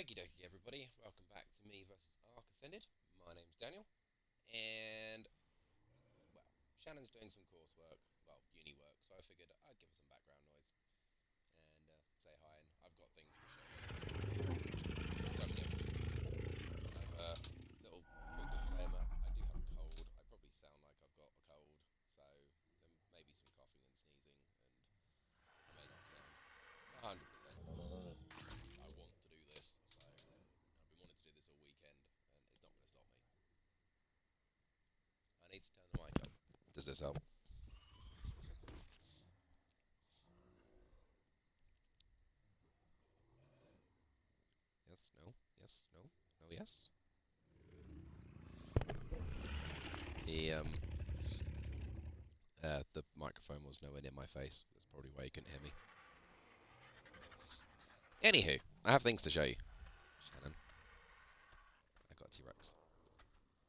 Okie dokie, everybody. Welcome back to me versus Ark Ascended. My name's Daniel, and well, Shannon's doing some coursework, well, uni work. So I figured I'd give her some background noise and say hi. And I've got things to show you. So many other things. Little quick disclaimer: I do have a cold. I probably sound like I've got a cold, so there may be some coughing and sneezing, and I may not sound 100%. I want to do this, so I've been wanting to do this all weekend, and it's not going to stop me. I need to turn the mic up. Does this help? Yes, no, yes, no, no, yes. The microphone was nowhere near my face. That's probably why you couldn't hear me. Anywho, I have things to show you. Shannon, I got a T-Rex.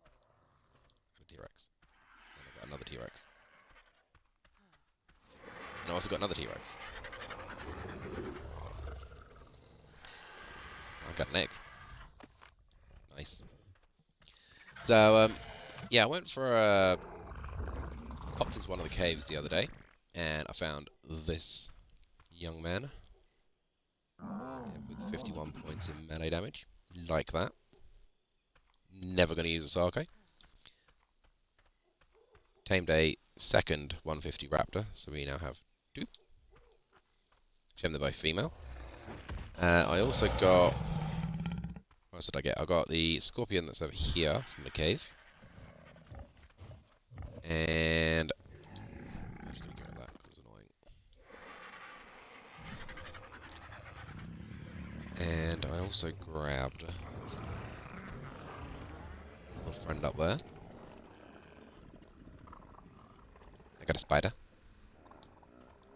I got a T-Rex. And I got another T-Rex. And I also got another T-Rex. I got an egg. Nice. So, yeah, I went for a... popped into one of the caves the other day, and I found this young man with 51 points in melee damage. Like that. Never going to use a Sarko. Tamed a second 150 raptor, so we now have two. Shame they're both female. I also got... what else did I get? I got the scorpion that's over here from the cave. And... I'm just going to get rid of that because it's annoying. And I also grabbed a little friend up there. I got a spider.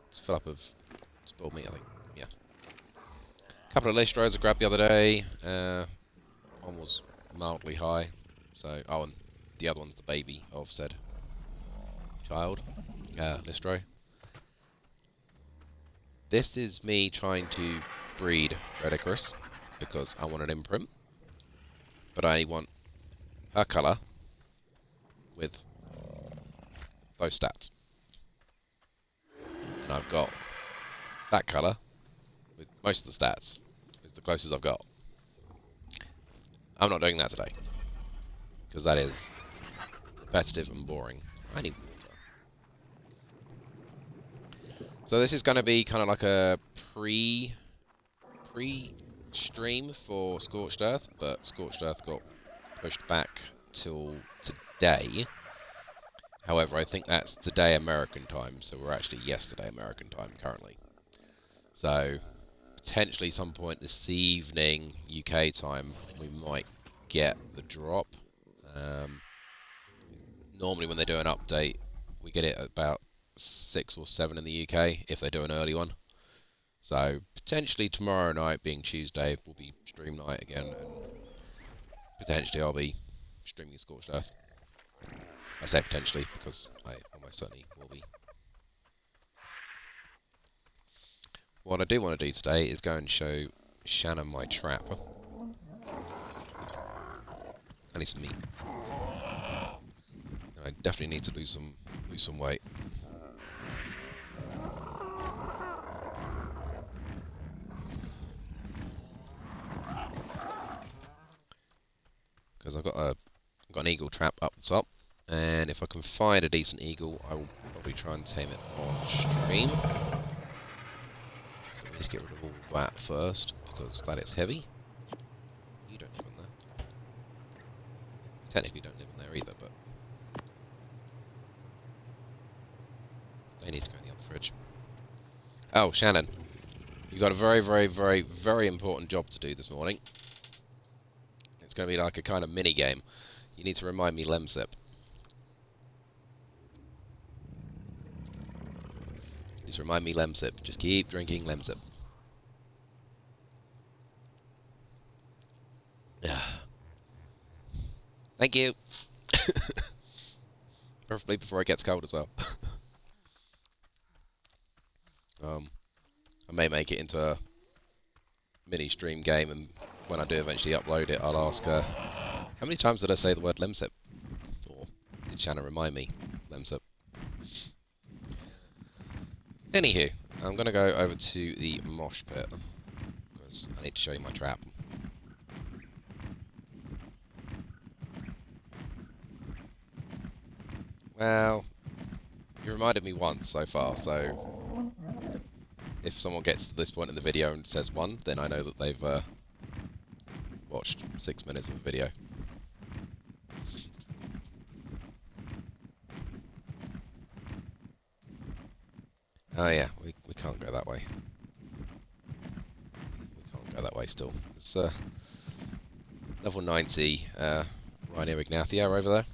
It's full up of spoiled meat, I think. Yeah. A couple of listros I grabbed the other day. One was mildly high. So, oh, and the other one's the baby of said child. Listro. This is me trying to breed Red Icarus because I want an imprint. But I only want her colour with those stats. And I've got that colour with most of the stats. It's the closest I've got. I'm not doing that today. Because that is repetitive and boring. I need water. So this is going to be kind of like a pre-stream for Scorched Earth, but Scorched Earth got pushed back till today. However, I think that's today American time, so we're actually yesterday American time currently. So, potentially some point this evening, UK time, we might get the drop. Normally when they do an update, we get it at about 6 or 7 in the UK, if they do an early one. So, potentially tomorrow night, being Tuesday, will be stream night again, and potentially I'll be streaming Scorched Earth. I say potentially, because I almost certainly will be. What I do want to do today is go and show Shannon my trap. I need some meat. I definitely need to lose some weight. Because I've got an eagle trap up the top. And if I can find a decent eagle, I will probably try and tame it on stream. I need to get rid of all that first, because that is heavy. You don't live in there. You technically don't live in there either, but... they need to go in the other fridge. Oh, Shannon. You've got a very, very, very, very important job to do this morning. It's going to be like a kind of mini-game. You need to remind me Lemsip. Just remind me Lemsip. Just keep drinking Lemsip. Thank you. Preferably before it gets cold as well. I may make it into a mini stream game and when I do eventually upload it, I'll ask her, how many times did I say the word Lemsip? Or did Shannen remind me Lemsip? Anywho, I'm going to go over to the moshpit, because I need to show you my trap. Well, you reminded me once so far, so if someone gets to this point in the video and says one, then I know that they've watched 6 minutes of a video. Oh yeah, we can't go that way. We can't go that way still. It's level 90 Rhino Ignathia over there.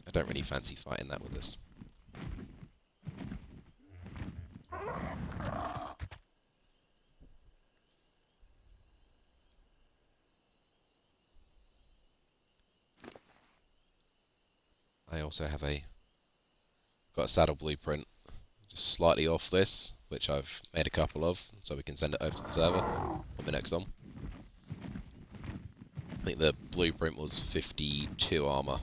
I don't really fancy fighting that with this. I also have got a saddle blueprint just slightly off this, which I've made a couple of, so we can send it over to the server on the next one. I think the blueprint was 52 armour.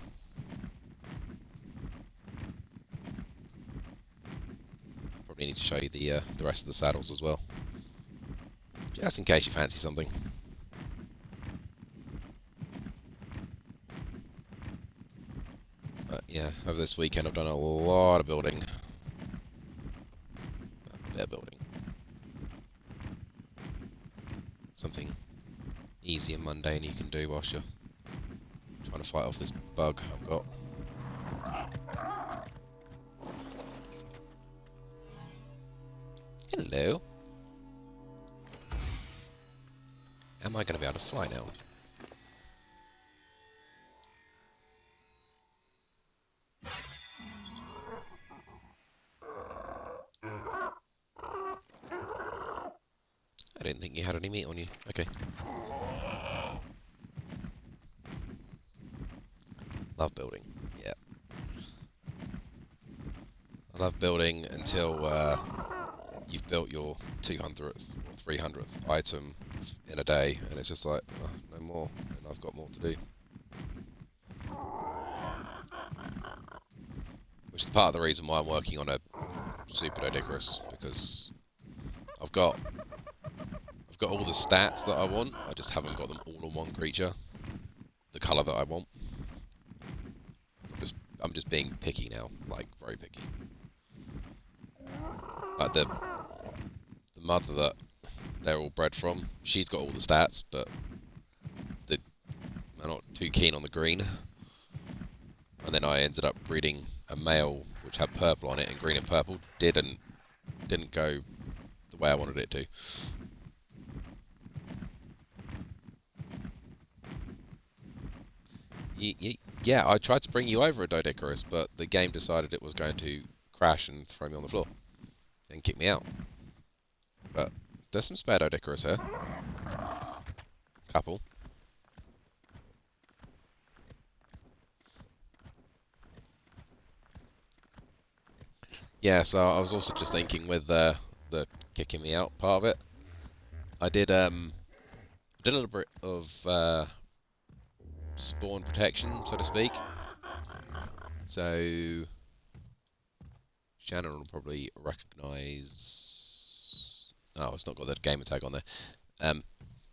Probably need to show you the rest of the saddles as well, just in case you fancy something. But yeah, over this weekend I've done a lot of building. A bit of building. Something easy and mundane you can do whilst you're trying to fight off this bug I've got. Hello. Am I going to be able to fly now? I didn't think you had any meat on you. Okay. Love building. Yeah. I love building until you've built your 200th or 300th item in a day, and it's just like, oh, no more, and I've got more to do. Which is part of the reason why I'm working on a Super Dodicarus, because I've got all the stats that I want, I just haven't got them all on one creature, the colour that I want. I'm just being picky now, like very picky. Like the mother that they're all bred from, she's got all the stats, but I'm not too keen on the green. And then I ended up breeding a male which had purple on it, and green and purple didn't go the way I wanted it to. Yeah, I tried to bring you over a Dodicarus, but the game decided it was going to crash and throw me on the floor and kick me out. But there's some spare Dodicarus here. Couple. Yeah, so I was also just thinking with the kicking me out part of it, I did a little bit of spawn protection, so to speak. So Shannen will probably recognise. Oh, it's not got the gamer tag on there.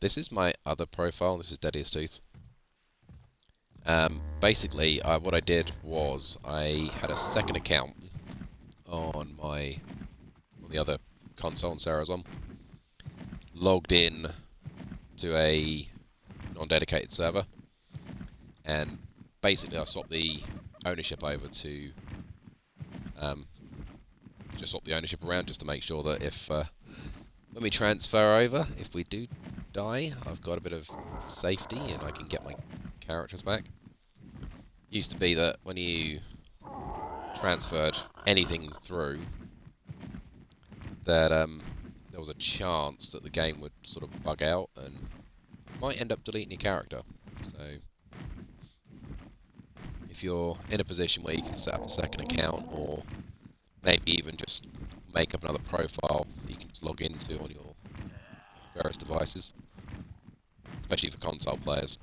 This is my other profile. This is Deadiest Tooth. Basically, what I did was I had a second account on the other console on Sarah's on, logged in to a non-dedicated server, and basically I swapped the ownership over to just swap the ownership around just to make sure that if when we transfer over, if we do die, I've got a bit of safety and I can get my characters back. Used to be that when you transferred anything through, that there was a chance that the game would sort of bug out and might end up deleting your character. So if you're in a position where you can set up a second account, or maybe even just make up another profile that you can just log into on your various devices, especially for console players.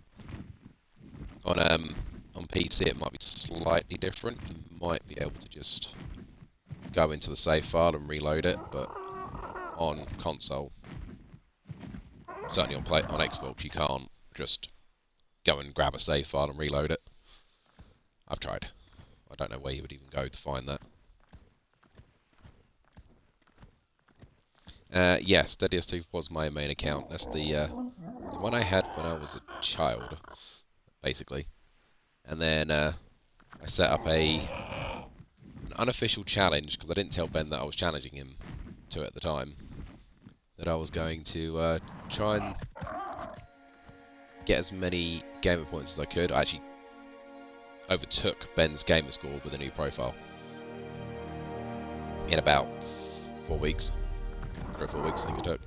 On PC it might be slightly different. You might be able to just go into the save file and reload it, but on console, certainly on Xbox, you can't just go and grab a save file and reload it. I've tried. I don't know where you would even go to find that. Yes, Steadiest 2 was my main account. That's the one I had when I was a child, basically. And then I set up an unofficial challenge, because I didn't tell Ben that I was challenging him to it at the time, that I was going to try and get as many gamer points as I could. I actually overtook Ben's gamer score with a new profile in about 4 weeks. 3 or 4 weeks I think it took.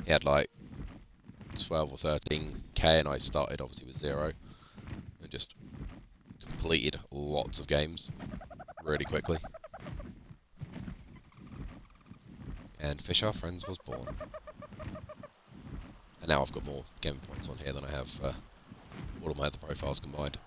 He had like 12 or 13k and I started obviously with 0 and just completed lots of games really quickly. And Fish Our Friends was born. And now I've got more gamer points on here than I have all of my other profiles combined.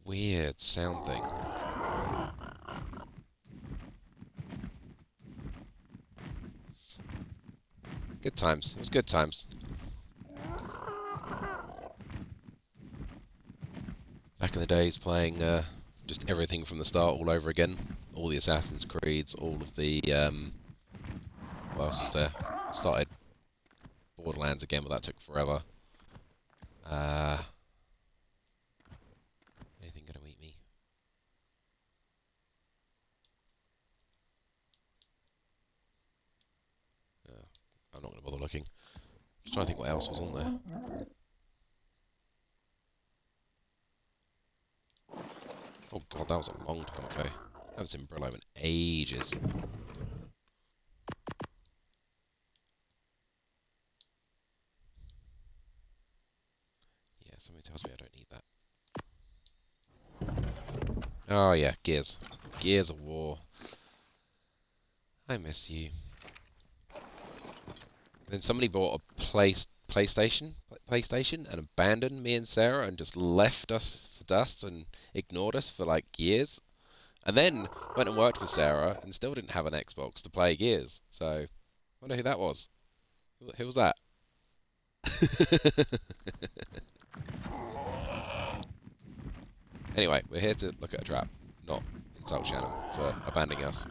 Weird sound thing. Good times. It was good times. Back in the days playing just everything from the start all over again. All the Assassin's Creeds, all of the... what else was there? Started Borderlands again, but that took forever. Anything gonna eat me? I'm not gonna bother looking. Just trying to think what else was on there. Oh god, that was a long time ago. I haven't seen Brillo in ages. Yeah, something tells me I don't need that. Oh yeah, Gears. Gears of War. I miss you. Then somebody bought a PlayStation and abandoned me and Sarah and just left us for dust and ignored us for like years. And then went and worked with Sarah and still didn't have an Xbox to play Gears. So, I wonder who that was. Who was that? Anyway, we're here to look at a trap, not insult Shannen for abandoning us.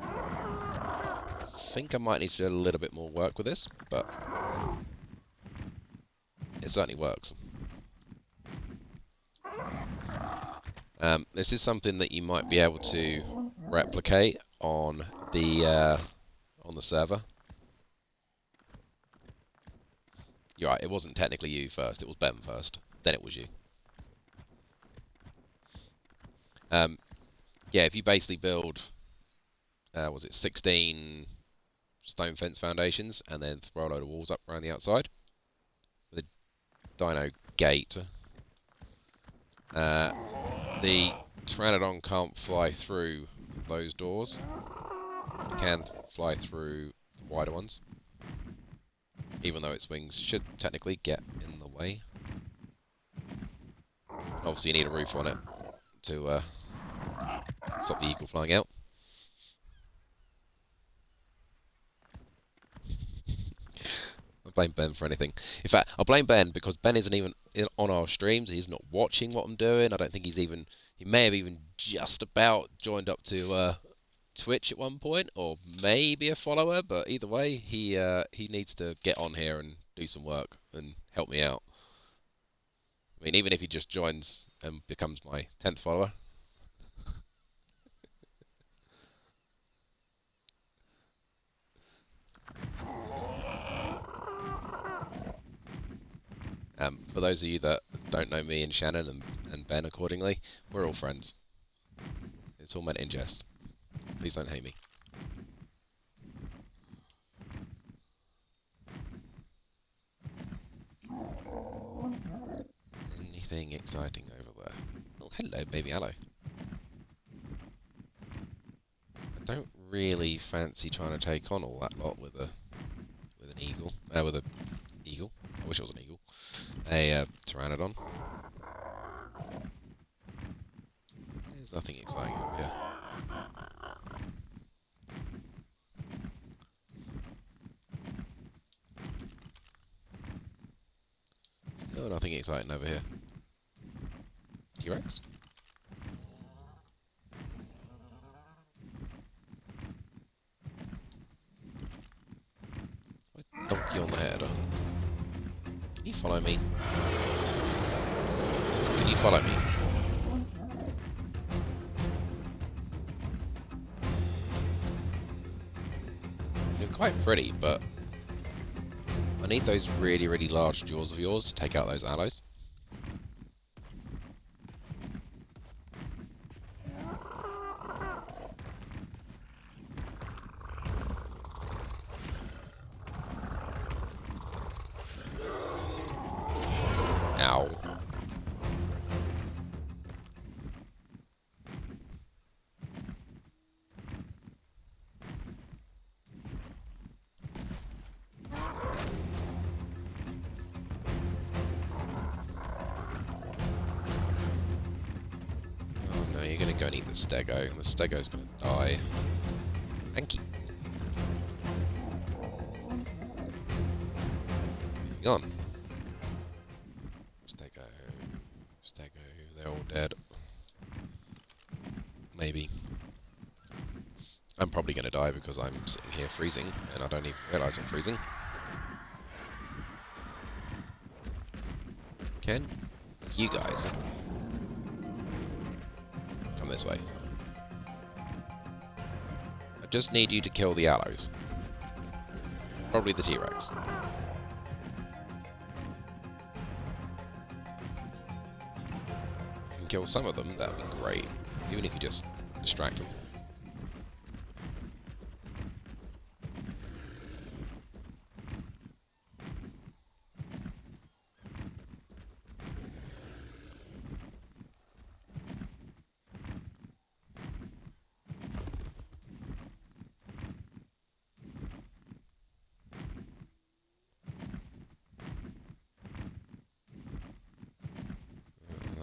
I think I might need to do a little bit more work with this, but it certainly works. This is something that you might be able to replicate on the server. You're right, it wasn't technically you first, it was Ben first, then it was you. Yeah, if you basically build, was it 16 stone fence foundations, and then throw a load of walls up around the outside with a dino gate. The Pteranodon can't fly through those doors. It can fly through the wider ones, even though its wings should technically get in the way. Obviously you need a roof on it to stop the eagle flying out. I blame Ben for anything. In fact, I blame Ben because Ben isn't even on our streams. He's not watching what I'm doing. I don't think he's even... He may have even just about joined up to Twitch at one point, or maybe a follower, but either way, he needs to get on here and do some work and help me out. I mean, even if he just joins and becomes my 10th follower. For those of you that don't know me and Shannen and Ben accordingly, we're all friends. It's all meant in jest. Please don't hate me. Anything exciting over there? Oh, hello, baby aloe. I don't really fancy trying to take on all that lot with an eagle. With a eagle. I wish it was an eagle. A pteranodon. There's nothing exciting over here. Still nothing exciting over here. T-Rex? I dunk you on the head. Can you follow me? Can you follow me? You're quite pretty, but I need those really, really large jaws of yours to take out those aloes. Ow. Oh no, you're gonna go and eat the stego, and the stego's gonna die. Thank you. Moving on. Stego, they're all dead. Maybe. I'm probably going to die because I'm sitting here freezing, and I don't even realise I'm freezing. Ken, you guys, come this way. I just need you to kill the aloes. Probably the T-Rex. Kill some of them, that'd be great. Even if you just distract them.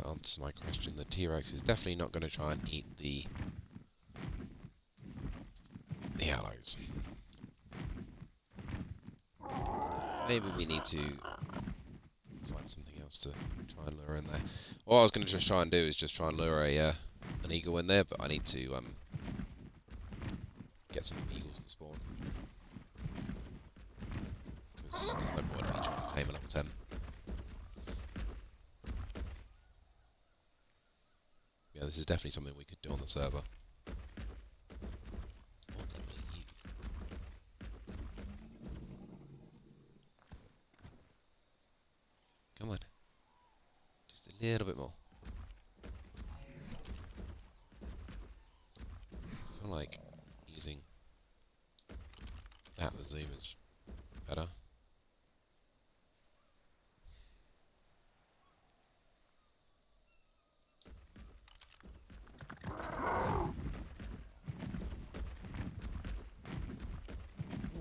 Answers my question. The T-Rex is definitely not going to try and eat the aloes. Maybe we need to find something else to try and lure in there. What I was going to just try and do is just try and lure an eagle in there, but I need to get some eagles to spawn. Because there's no point in me trying to tame a level 10. Yeah, this is definitely something we could do on the server. What level are you? Come on. Just a little bit more. I feel like using that, the zoom is better.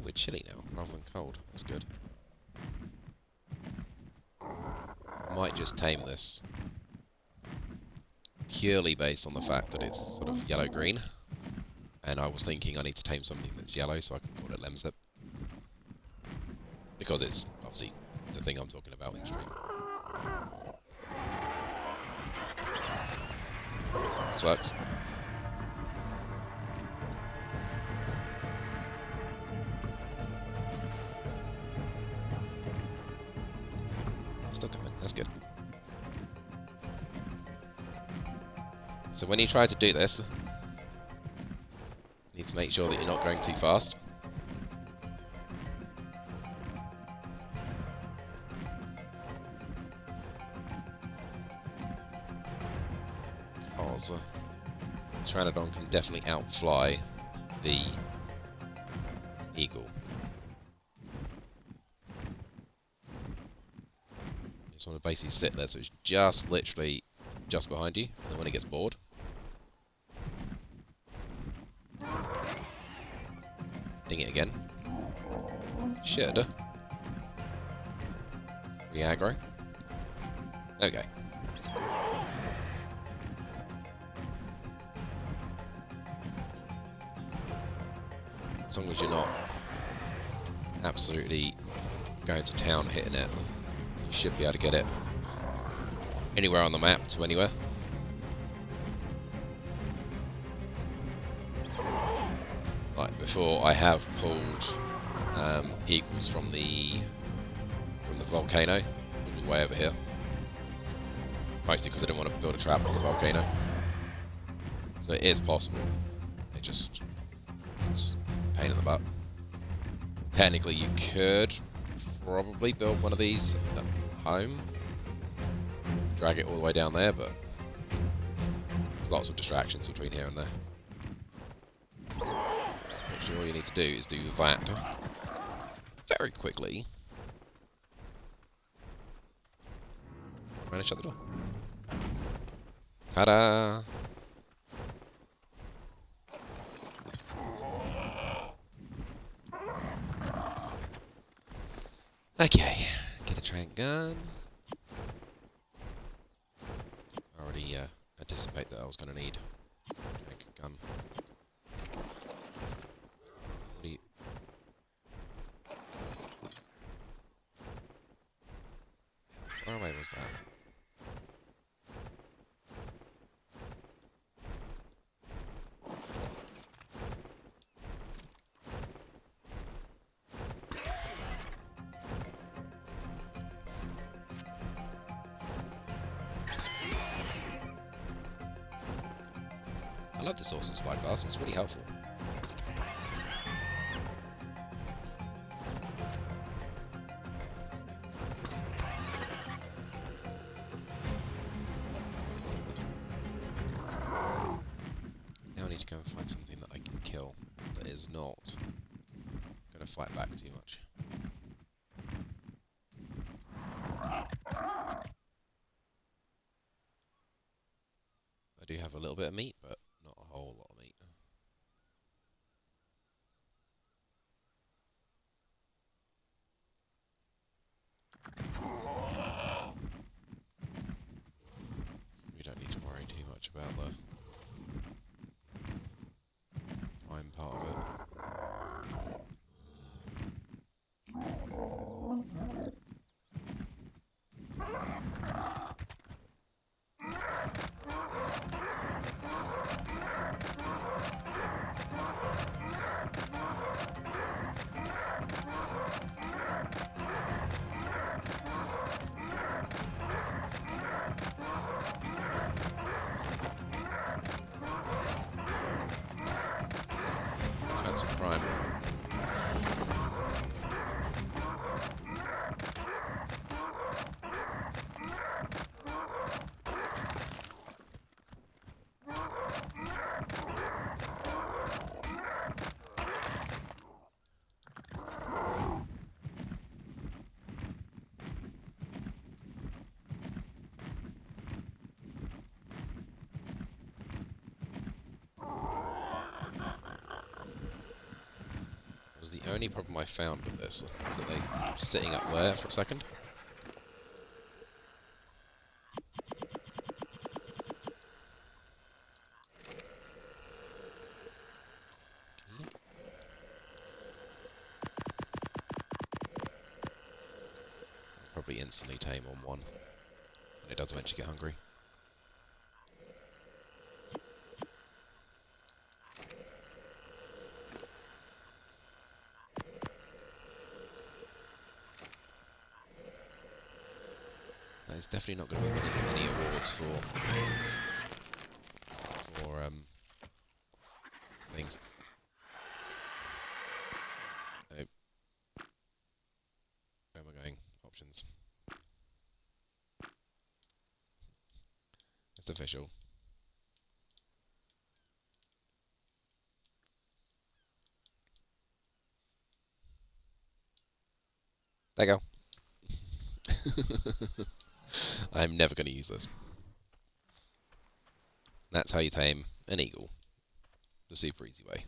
We're chilly now, rather than cold. That's good. I might just tame this. Purely based on the fact that it's sort of yellow-green. And I was thinking I need to tame something that's yellow so I can call it Lemsip. Because it's obviously the thing I'm talking about in stream. This works. Still coming, that's good. So when you try to do this, you need to make sure that you're not going too fast. Because Pteranodon can definitely outfly the eagle. You just want to basically sit there, so it's just literally just behind you, and then when it gets bored, ding it again. Should re-aggro. Okay. As long as you're not absolutely going to town hitting it, you should be able to get it anywhere on the map to anywhere. Like before, I have pulled eagles from the volcano all the way over here. Mostly because I didn't want to build a trap on the volcano. So it is possible. It's a pain in the butt. Technically, you could probably build one of these at home, drag it all the way down there, but there's lots of distractions between here and there. Actually, all you need to do is do that very quickly. Manage to shut the door. Ta-da! Okay, get a train gun. I already anticipate that I was going to need a train gun. What do you... Where away was that? I love this awesome spyglass, it's really helpful. Now I need to go and find something that I can kill that is not going to fight back too much. I do have a little bit of meat, but not a whole lot of meat. We don't need to worry too much about the time part of it. Let's add some prime. The only problem I found with this is that they keep sitting up there for a second. Probably instantly tame on one, and it does eventually get hungry. There's definitely not going to be any awards for things. Nope. Where am I going? Options. It's official. There you go. I'm never going to use this. That's how you tame an eagle. The super easy way.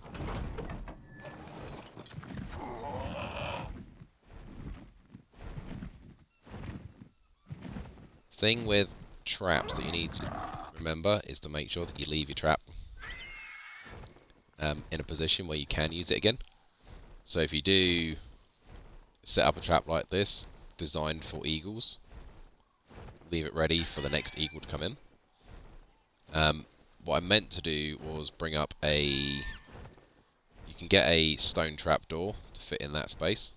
Thing with traps that you need to remember is to make sure that you leave your trap in a position where you can use it again. So if you do set up a trap like this, designed for eagles, leave it ready for the next eagle to come in. What I meant to do was bring up a... You can get a stone trap door to fit in that space.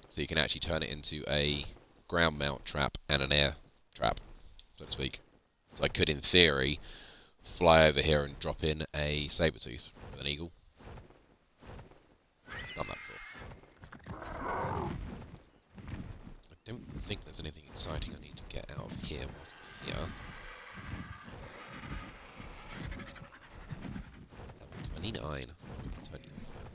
So you can actually turn it into a ground mount trap and an air trap, so to speak. So I could, in theory, fly over here and drop in a saber-tooth with an eagle. Done that before. I don't think there's anything exciting I need to get out of here whilst we're here. Level 29. Oh, we can totally go for that.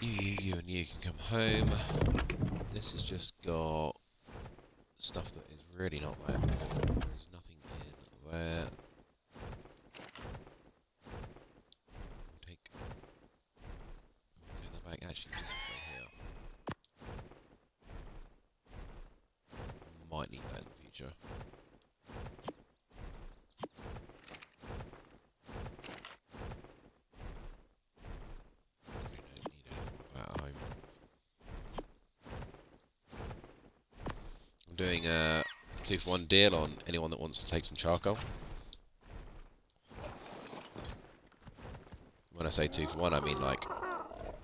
You and you can come home. This has just got stuff that is really not there. There's nothing in there. We'll take that back. Actually, this is right here. Might need that in the future. I'm doing a 2-for-1 deal on anyone that wants to take some charcoal. When I say 2-for-1, I mean like,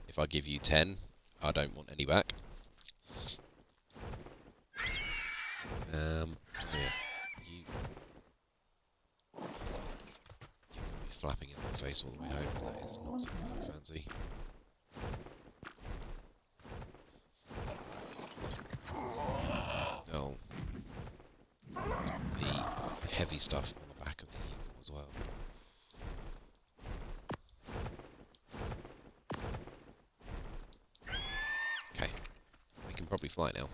if I give you 10, I don't want any back. Yeah, you're going to be flapping in my face all the way home. That is not something I fancy. Oh. The heavy stuff on the back of the eagle as well. Okay. We can probably fly now.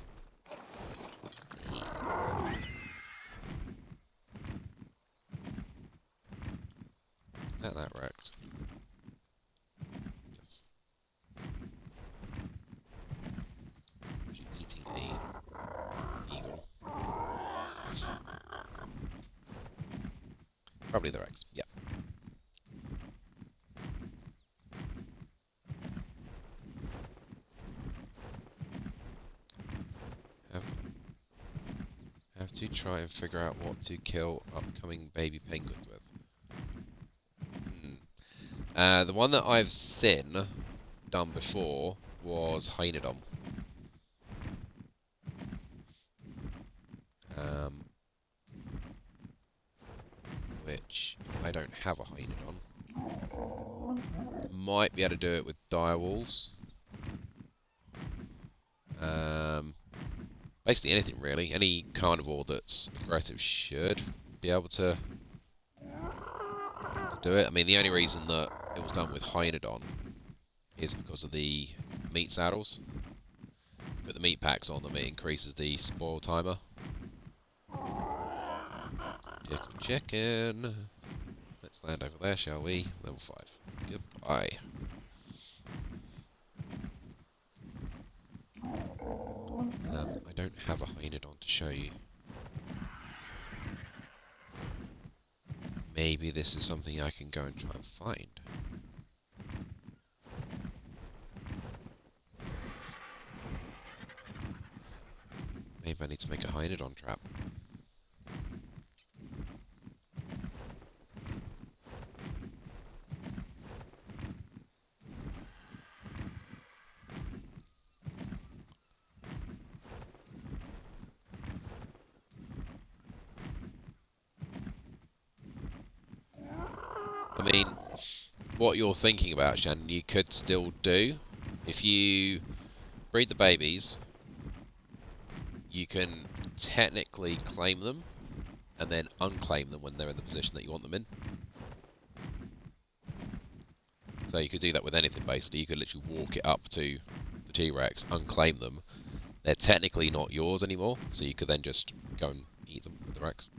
Is that Rex? Yes. She's eating a eagle. Probably the Rex, yeah. Have to try and figure out what to kill upcoming baby penguins with. The one that I've seen done before was Hynodon. Which I don't have a Hynodon. Might be able to do it with direwolves. Basically anything really. Any carnivore that's aggressive should be able to do it. I mean, the only reason that it was done with Hynodon is because of the meat saddles. Put the meat packs on them, it increases the spoil timer. Chicken. Let's land over there, shall we? Level 5. Goodbye. I don't have a Hynodon to show you. Maybe this is something I can go and try and find. Maybe I need to make a Hynodon trap. mean, what you're thinking about, Shannen, you could still do. If you breed the babies, you can technically claim them and then unclaim them when they're in the position that you want them in. So you could do that with anything, basically. You could literally walk it up to the T-Rex, unclaim them. They're technically not yours anymore, so you could then just go and eat them with the Rex.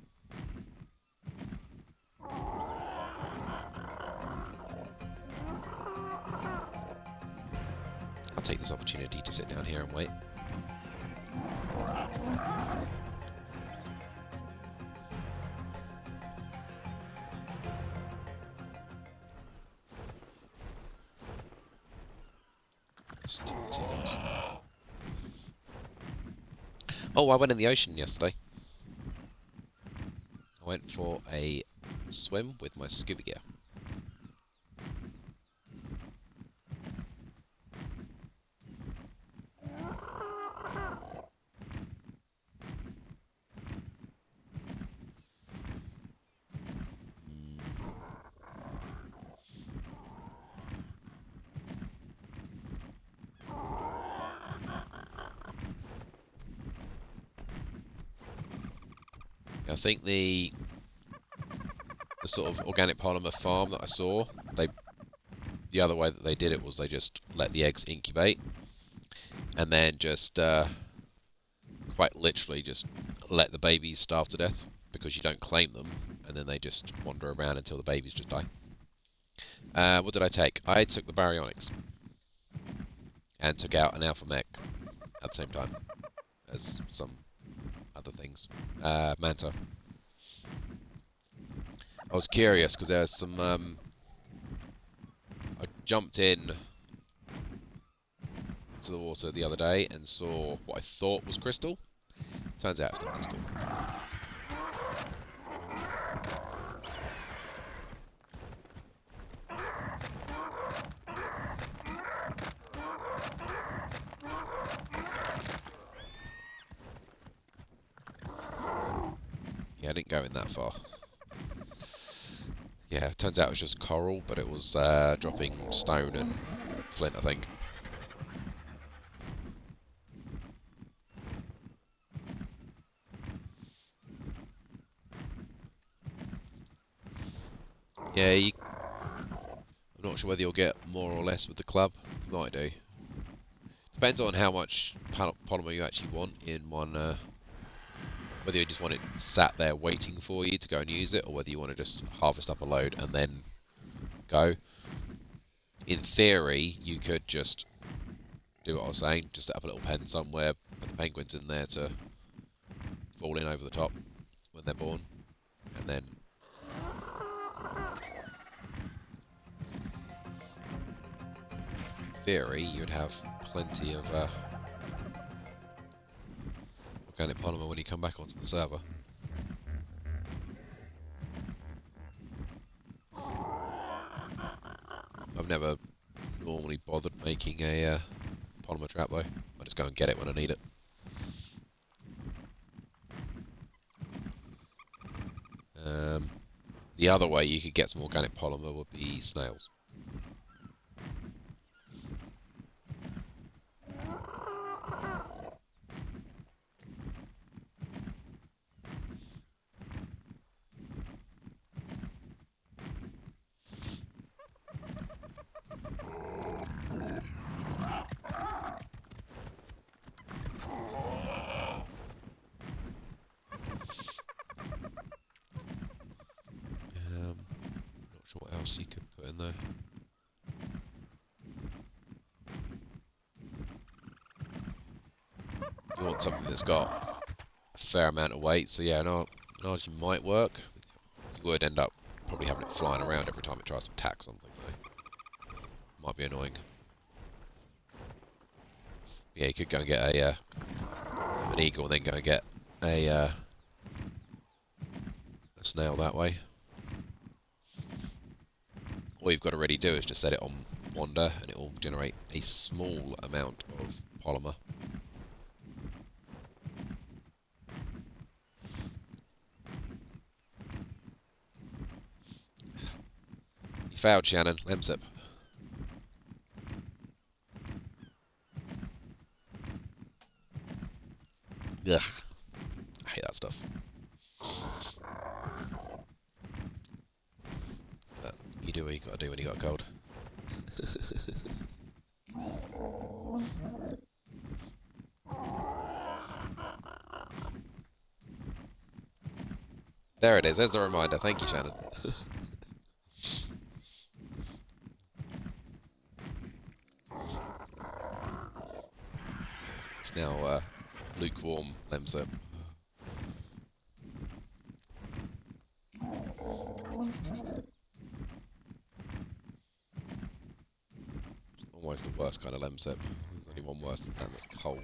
I'll take this opportunity to sit down here and wait. Oh, I went in the ocean yesterday. I went for a swim with my scuba gear. I think the sort of organic polymer farm that I saw, the other way that they did it was they just let the eggs incubate and then just quite literally just let the babies starve to death because you don't claim them, and then they just wander around until the babies just die. What did I take? I took the baryonyx and took out an alpha mech at the same time as some other things. Manta. I was curious because there was some. I jumped in to the water the other day and saw what I thought was crystal. Turns out it's not crystal. Yeah, I didn't go in that far. Yeah, turns out it was just coral, but it was dropping stone and flint, I think. Yeah, I'm not sure whether you'll get more or less with the club. You might do. Depends on how much polymer you actually want in one. Whether you just want it sat there waiting for you to go and use it, or whether you want to just harvest up a load and then go. In theory, you could just do what I was saying, just set up a little pen somewhere, put the penguins in there to fall in over the top when they're born, and then in theory, you'd have plenty of organic polymer when you come back onto the server. I've never normally bothered making a polymer trap though. I just go and get it when I need it. The other way you could get some organic polymer would be snails. What else you could put in there? You want something that's got a fair amount of weight, so yeah, an argy might work. You would end up probably having it flying around every time it tries to attack something, though. Might be annoying. Yeah, you could go and get a an eagle and then go and get a snail that way. All you've got to really do is just set it on wander and it will generate a small amount of polymer. You failed, Shannen. Lemsip. Ugh. I hate that stuff. But you do what you gotta do when you got a cold. There it is. There's the reminder. Thank you, Shannen. It's now lukewarm Lemsip. Almost the worst kind of Lemsip. There's only one worse than that. That's cold.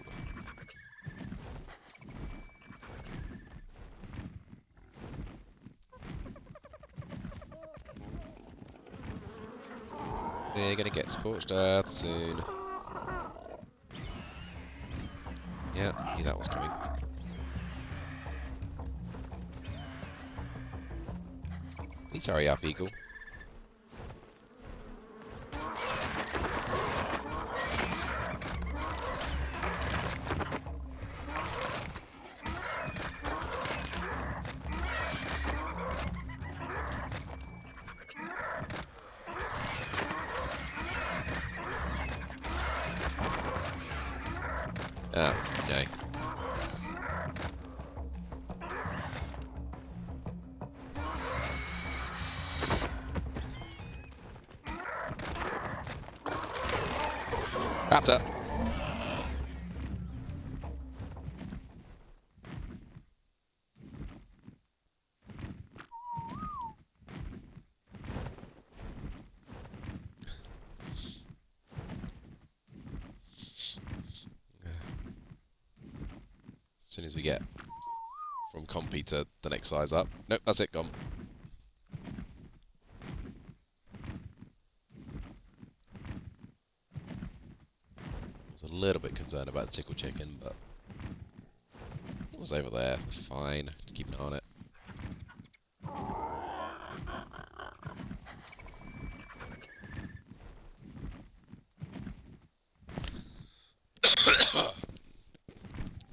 We're gonna get scorched earth soon. Yeah, knew that was coming. Please hurry up, Eagle. Ah, no. Raptor. As soon as we get from compy to the next size up. Nope, that's it, gone. I was a little bit concerned about the tickle chicken, but it was over there. Fine. Just keep an eye on it.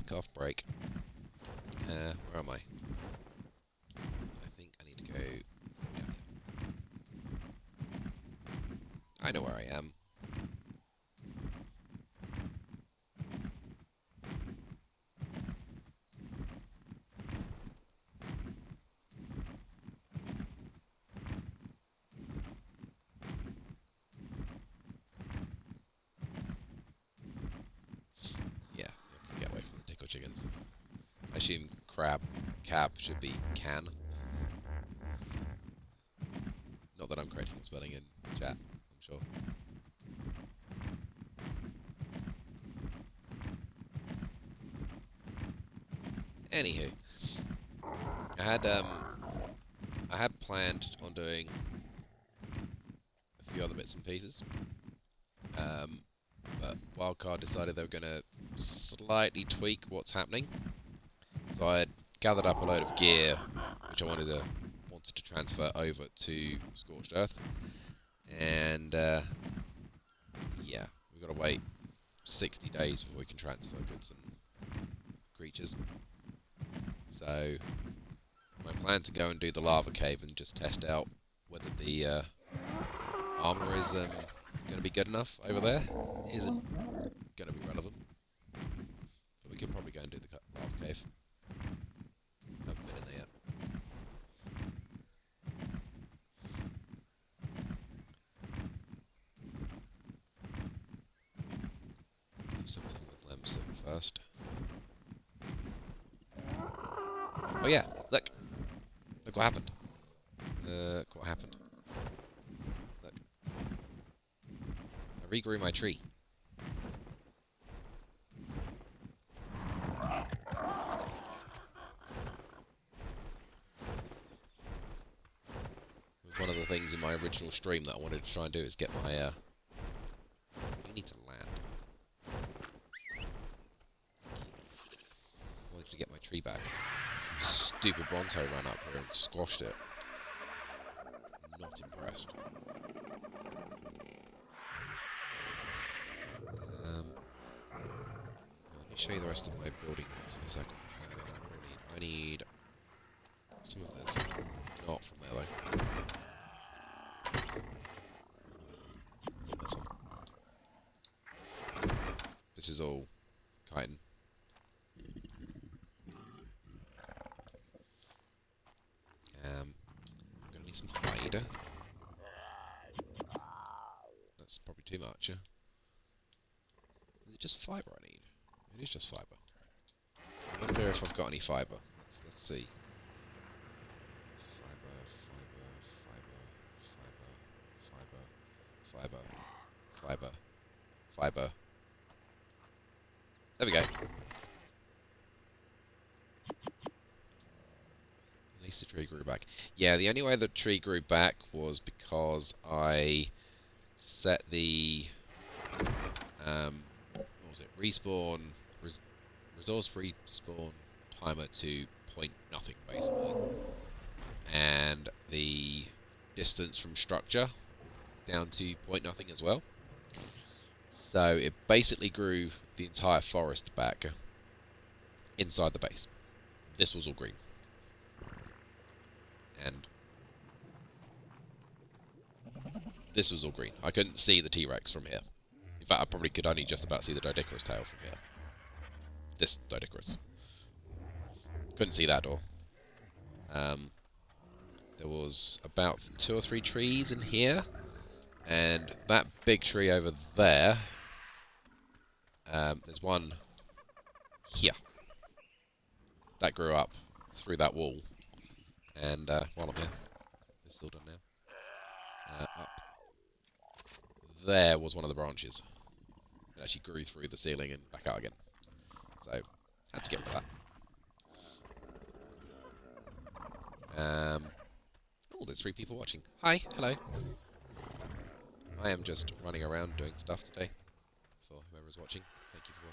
Cough break. Where am I? I think I need to go down here. I know where I am. Yeah, I can get away from the tickle chickens. I assume cab should be can. Not that I'm correcting the spelling in chat, I'm sure. Anywho, I had planned on doing a few other bits and pieces, but Wildcard decided they were going to slightly tweak what's happening. So I had gathered up a load of gear, which I wanted to transfer over to Scorched Earth, and yeah, we've got to wait 60 days before we can transfer goods and creatures. So my plan to go and do the lava cave and just test out whether the armour is going to be good enough over there isn't going to be relevant. But we could probably go and do the lava cave. Haven't been in there yet. Do something with Lemsip first. Oh yeah, look! Look what happened. Look what happened. Look. I regrew my tree. One of the things in my original stream that I wanted to try and do is get my, you need to land. I wanted to get my tree back. Some stupid Bronto ran up here and squashed it. I'm not impressed. show you the rest of my building blocks in a second. What do I need some of this. Not from there though. This one. This is all chitin. I'm gonna need some hide. That's probably too much. Is it just fibre I need? It is just fibre. I wonder if I've got any fibre. Let's see. Fibre. There we go. At least the tree grew back. Yeah, the only way the tree grew back was because I set the what was it? Respawn resource respawn timer to point nothing basically, and the distance from structure down to point nothing as well. So it basically grew the entire forest back inside the base. This was all green. And this was all green. I couldn't see the T-Rex from here. In fact, I probably could only just about see the Dodicarus tail from here. This Dodicarus. Couldn't see that door. There was about 2 or 3 trees in here. And that big tree over there, there's one here. That grew up through that wall. And while I'm here, this is all done now. Up there was one of the branches. It actually grew through the ceiling and back out again. So, had to get rid of that. Oh, there's 3 people watching. Hi, hello. I am just running around doing stuff today, for whoever's watching. Thank you for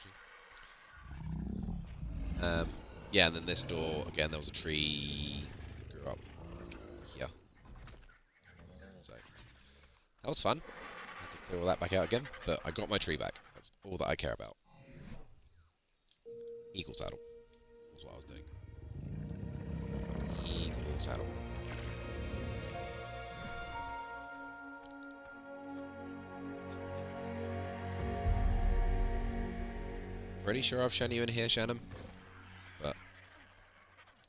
watching. Yeah, and then this door, again, there was a tree that grew up here. So, that was fun. I had to clear all that back out again, but I got my tree back. That's all that I care about. Eagle saddle was what I was doing. Eagle saddle. Pretty sure I've shown you in here, Shannen, but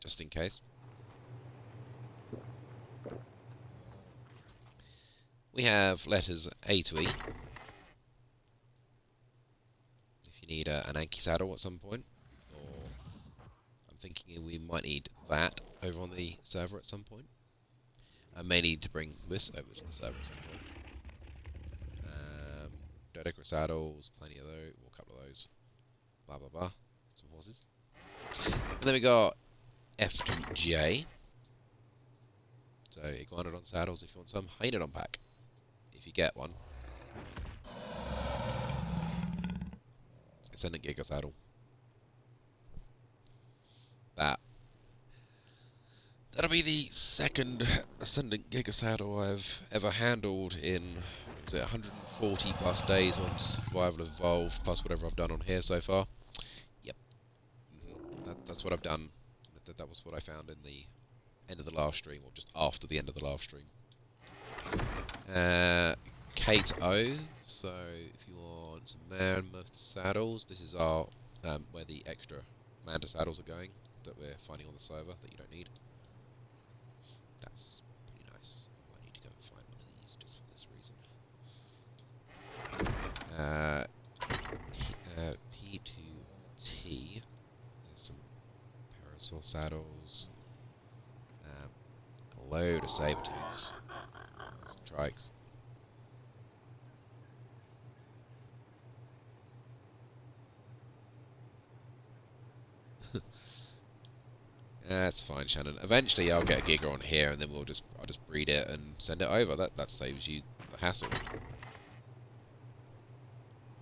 just in case. We have letters A to E. If you need an Anki saddle at some point, or I'm thinking we might need that over on the server at some point. I may need to bring this over to the server at some point. Dodicarus saddles, plenty of those, or a couple of those. Blah blah blah. Some horses. And then we got F to J. So iguanodon saddles if you want some. Hyenodon pack. If you get one. Ascendant Giga saddle. That'll be the second Ascendant Giga saddle I've ever handled in, was it 140 plus days on Survival Evolved, plus whatever I've done on here so far. Yep. That's what I've done. That was what I found in the end of the last stream, or just after the end of the last stream. K to O, so if you want some mammoth saddles, this is our where the extra manta saddles are going, that we're finding on the server, that you don't need. That's pretty nice. I might need to go and find one of these just for this reason. P to T. There's some parasaur saddles. A load of saber-tooths. Some trikes. That's fine, Shannen. Eventually I'll get a Giga on here and then I'll just breed it and send it over. That saves you the hassle.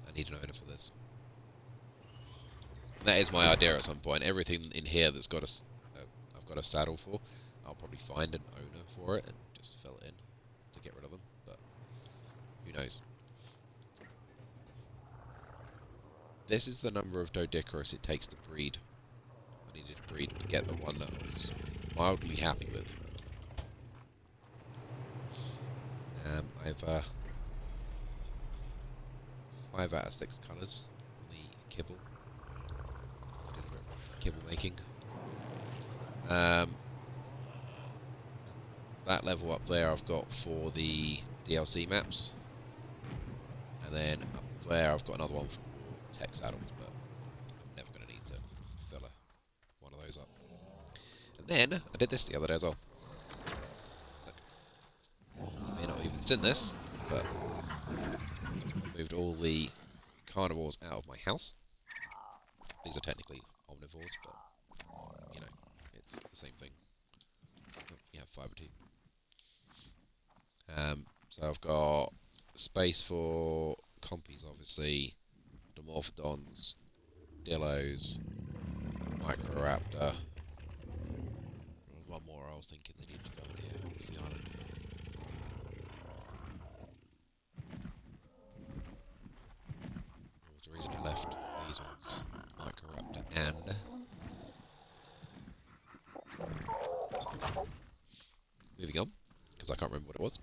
I need an owner for this. And that is my idea at some point. Everything in here that's got I've got a saddle for, I'll probably find an owner for it and just fill it in to get rid of them. But who knows? this is the number of Doedicurus it takes to breed. I needed to breed to get the one that I was mildly happy with. I have 5 out of 6 colours on the kibble. Did a bit of kibble making. That level up there I've got for the DLC maps. And then up there I've got another one for tech saddles, but I'm never going to need to fill one of those up. And then I did this the other day as well. Look, you may not have even seen this, but I moved all the carnivores out of my house. These are technically omnivores, but you know, it's the same thing. Oh, you have 5 or 2. So I've got space for compies, obviously, Dimorphodons, Dillos, Microraptor. There was one more I was thinking they needed to go in here off the island. What was the reason I left these ones? Microraptor and... Moving on, because I can't remember what it was.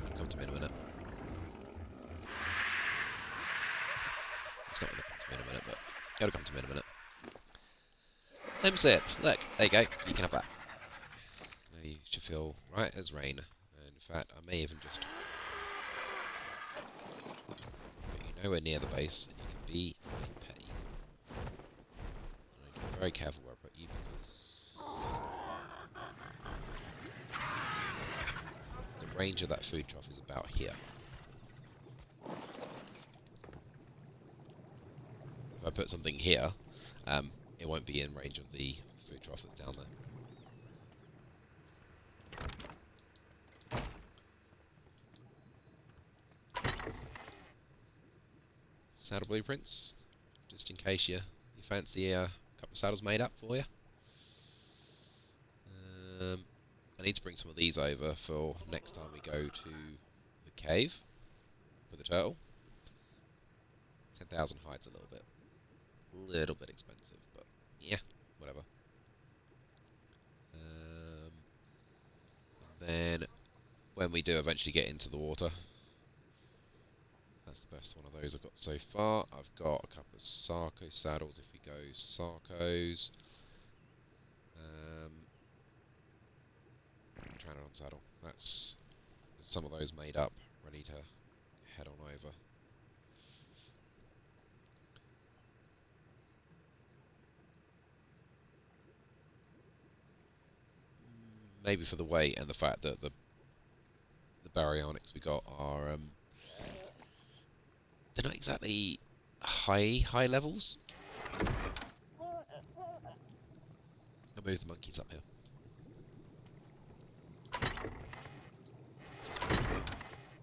It'll come to me in a minute. It's not going to come to me in a minute, but it'll come to me in a minute. Lemsip! Look, there you go. You can have that. Now you should feel right as rain. And in fact, I may even just put you nowhere near the base, and you can be my petty. And I need to be very careful where I put you, because the range of that food trough is about here. If I put something here, it won't be in range of the food trough that's down there. Saddle blueprints, just in case you fancy a couple of saddles made up for you. I need to bring some of these over for next time we go to the cave with the turtle. 10,000 hides a little bit expensive, but yeah, whatever. And then when we do eventually get into the water, that's the best one of those I've got so far. I've got a couple of Sarco saddles if we go Sarcos. Pteranodon saddle. That's some of those made up, ready to head on over. Maybe for the weight and the fact that the baryonyx we got are they're not exactly high levels. I'll move the monkeys up here.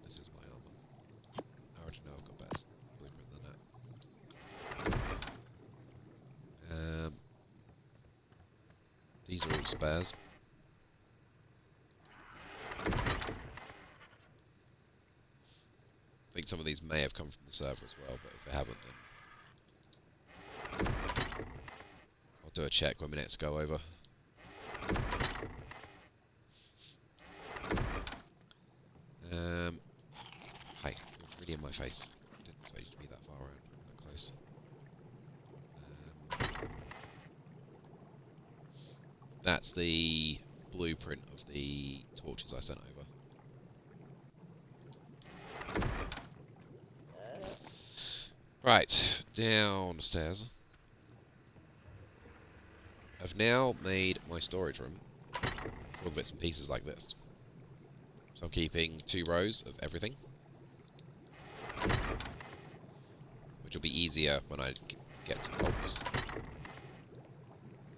This is my armour. I already know I've got better blueprint than that. These are all spares. I think some of these may have come from the server as well, but if they haven't, then I'll do a check when we next go over. Hi, you're really in my face. Didn't expect you to be that far around, that close. That's the blueprint of the torches I sent over. Right, downstairs. I've now made my storage room full of bits and pieces like this. So I'm keeping 2 rows of everything, which will be easier when I get to bolts.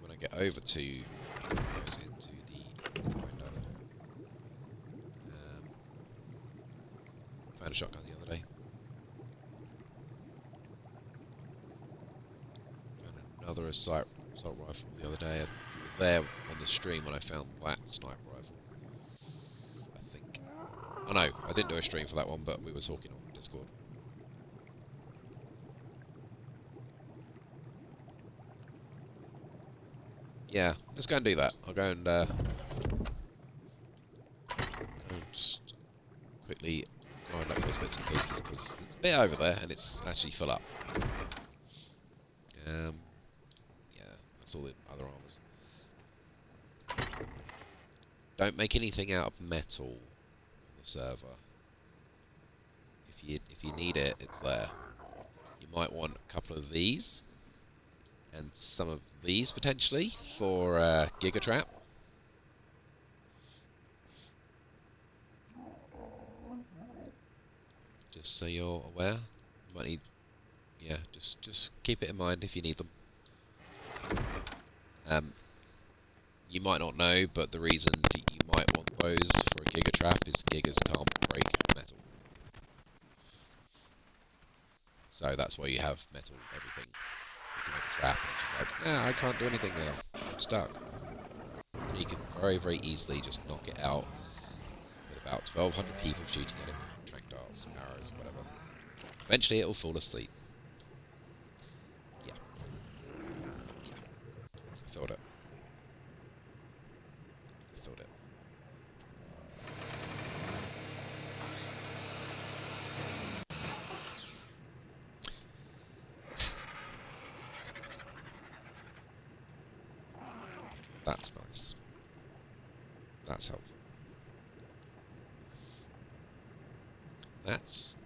When I get over to goes into the grinder. Found a shotgun the other day. Found another assault rifle the other day. You were there on the stream when I found that sniper rifle, I think. I know, I didn't do a stream for that one, but we were talking on Discord. Yeah, let's go and do that. I'll go and just quickly grind up those bits and pieces, because it's a bit over there, and it's actually full up. Yeah, that's all the other armours. Don't make anything out of metal on the server. If you need it, it's there. You might want a couple of these, and some of these potentially for Giga Trap. Just so you're aware. You might need, yeah, just keep it in mind if you need them. You might not know, but the reason you might want those for a Giga Trap is Gigas can't break metal. So that's why you have metal everything. You can make a trap and it's just like, I can't do anything now. I'm stuck. And you can very, very easily just knock it out with about 1,200 people shooting at it with trank darts, arrows, whatever. Eventually it will fall asleep. Yeah. I filled it. That's nice. That's helpful. That's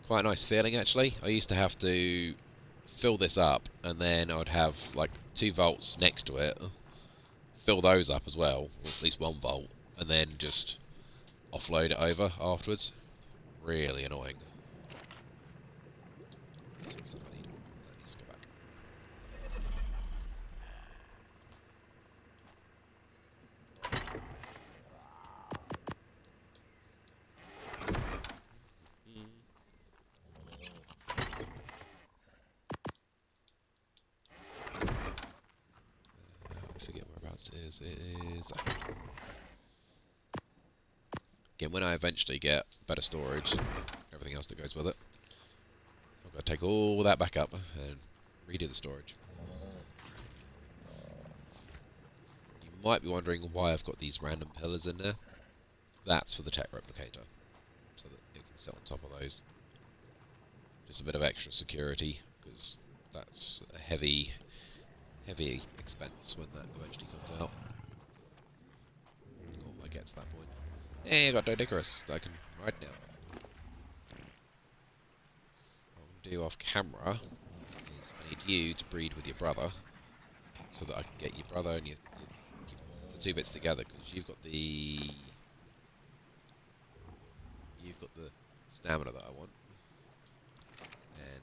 quite a nice feeling, actually. I used to have to fill this up, and then I would have like 2 volts next to it, fill those up as well, or at least 1 volt, and then just offload it over afterwards. Really annoying. It is again, when I eventually get better storage and everything else that goes with it, I've got to take all that back up and redo the storage. You might be wondering why I've got these random pillars in there. That's for the tech replicator, so that it can sit on top of those. Just a bit of extra security, because that's a heavy expense when that eventually comes out. Cool, I get to that point. Hey, I got Dodicarus that I can ride now. What I'm going to do off camera is I need you to breed with your brother, so that I can get your brother and the 2 bits together, because you've got the stamina that I want, and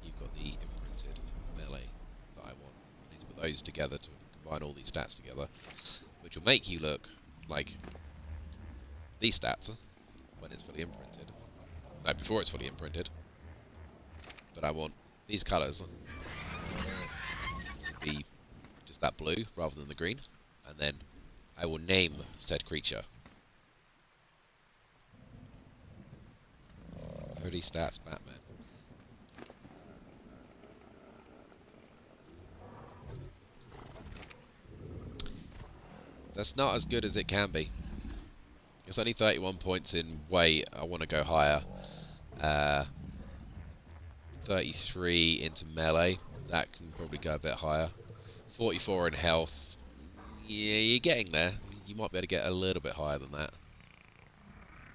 you've got the imprinted melee that I want. I need to put those together to combine all these stats together, which will make you look like these stats when it's fully imprinted. No, before it's fully imprinted. But I want these colours to be just that blue rather than the green, and then I will name said creature. Holy stats, Batman. That's not as good as it can be. It's only 31 points in weight. I want to go higher. 33 into melee. That can probably go a bit higher. 44 in health. Yeah, you're getting there. You might be able to get a little bit higher than that.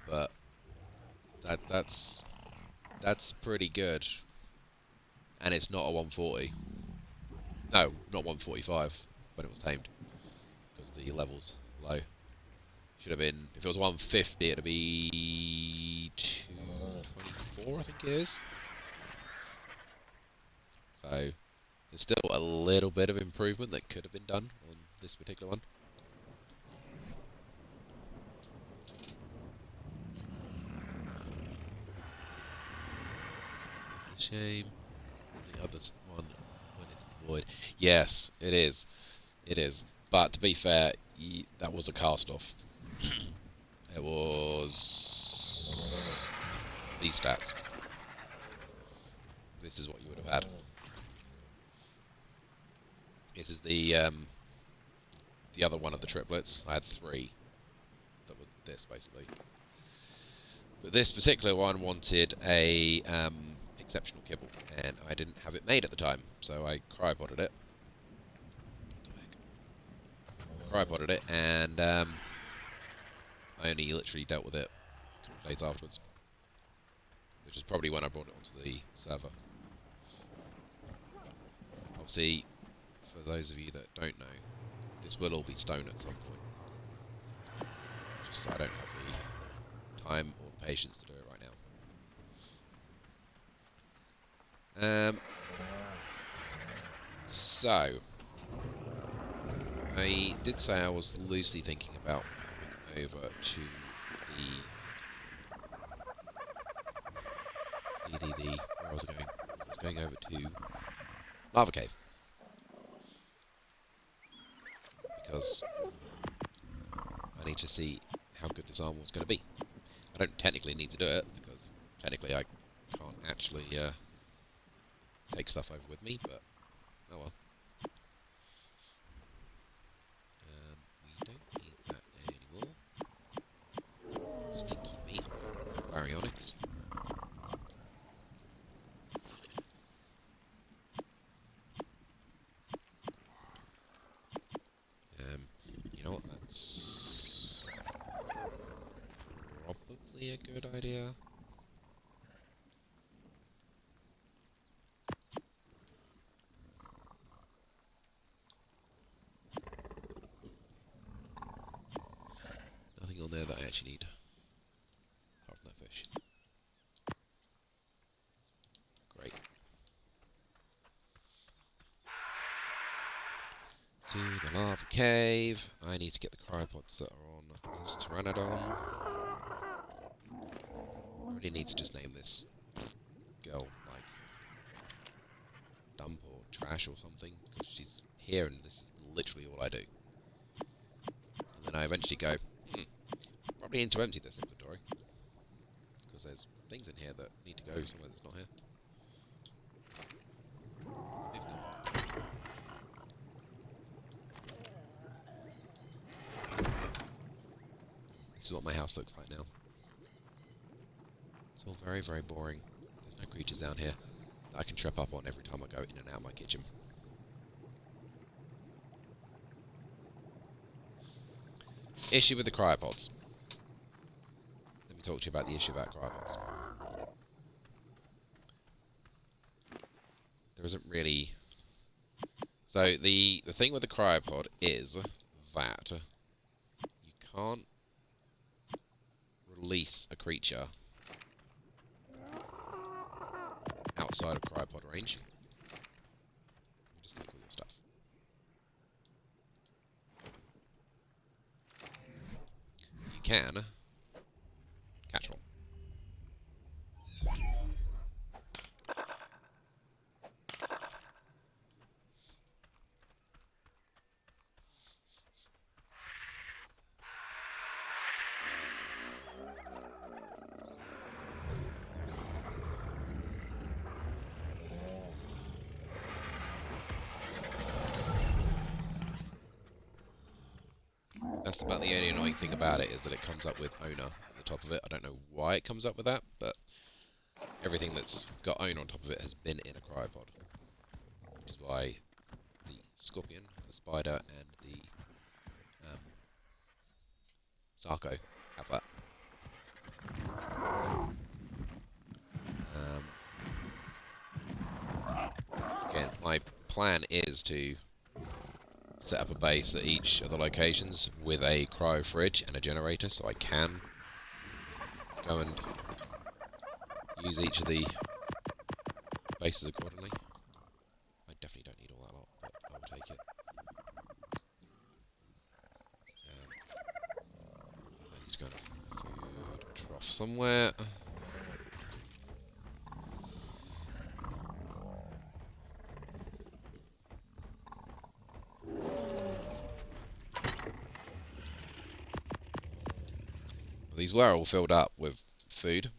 But that's pretty good. And it's not a 140. No, not 145 when it was tamed, because the level's low. Should have been, if it was 150, it'd be 224, I think it is. So there's still a little bit of improvement that could have been done on this particular one. It's a shame. The other one went into the void. Yes, it is. It is. But to be fair, that was a cast off. It was these stats. This is what you would have had. This is the other one of the triplets. I had 3 that were this basically. But this particular one wanted a exceptional kibble, and I didn't have it made at the time, so I cryopoded it. And I only literally dealt with it a couple of days afterwards, which is probably when I brought it onto the server. Obviously, for those of you that don't know, this will all be stone at some point. Just I don't have the time or the patience to do it right now. So I did say I was loosely thinking about moving over to where was I going? I was going over to Lava Cave. Because I need to see how good this armour was going to be. I don't technically need to do it, because technically I can't actually take stuff over with me, but oh well. We don't need that anymore. Stinky meat on baryonyx. You know what, that's probably a good idea. Nothing on there that I actually need, apart from that fish. Great. To the lava cave. I need to get the cryopods that are on this pteranodon. I really need to just name this girl like dump or trash or something, because she's here and this is literally all I do. And then I eventually go, probably need to empty this inventory, because there's things in here that need to go somewhere that's not here. Moving on. This is what my house looks like now. It's all very, very boring. There's no creatures down here that I can trip up on every time I go in and out of my kitchen. Issue with the cryopods. Let me talk to you about the issue about cryopods. There isn't really... So, the thing with the cryopod is that you can't release a creature outside of cryopod range. Let me just take all your stuff. You can catch one. That's about the only annoying thing about it, is that it comes up with owner at the top of it. I don't know why it comes up with that, but everything that's got owner on top of it has been in a cryopod. Which is why the scorpion, the spider, and the Sarco have that. Again, my plan is to set up a base at each of the locations with a cryo fridge and a generator, so I can go and use each of the bases accordingly. I definitely don't need all that lot, but I will take it. I need to go in a food trough somewhere. these were all filled up with food,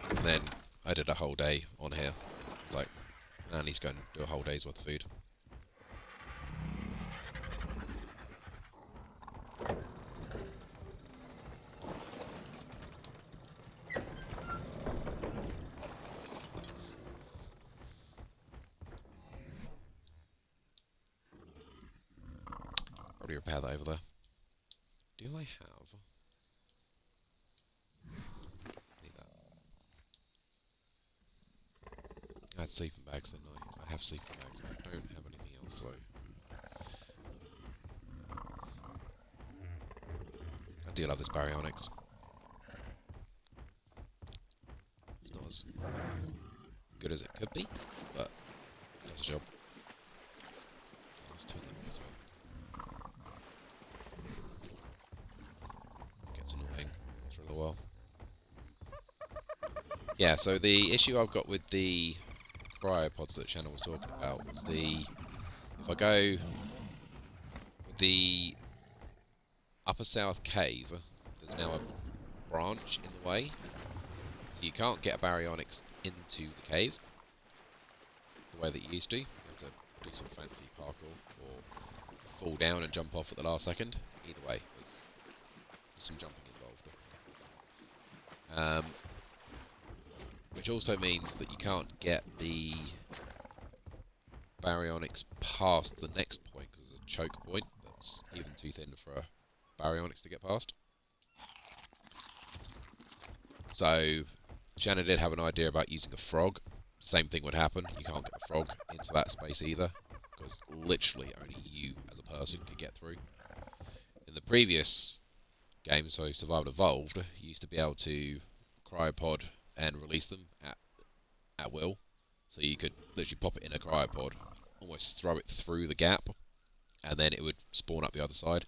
and then I did a whole day on here. Like, I need to go and do a whole day's worth of food. Probably repair that over there. Do I have? Need that. I had sleeping bags, didn't I? I have sleeping bags. I don't have anything else though. I do love this baryonyx. It's not as good as it could be, but it does the job. Let's turn that on as well. Gets annoying after a little while. Yeah, so the issue I've got with the cryopods that Shannen was talking about was if I go with the upper south cave, there's now a branch in the way, so you can't get a baryonyx into the cave the way that you used to. You have to do some fancy parkour or fall down and jump off at the last second. Either way, there's some jumping involved. Which also means that you can't get the baryonyx past the next point, because there's a choke point that's even too thin for a baryonyx to get past. So Shannen did have an idea about using a frog. Same thing would happen. You can't get the frog into that space either, because literally only you as a person could get through. In the previous game, so Survival Evolved, you used to be able to cryopod and release them at will. So you could literally pop it in a cryopod, almost throw it through the gap, and then it would spawn up the other side,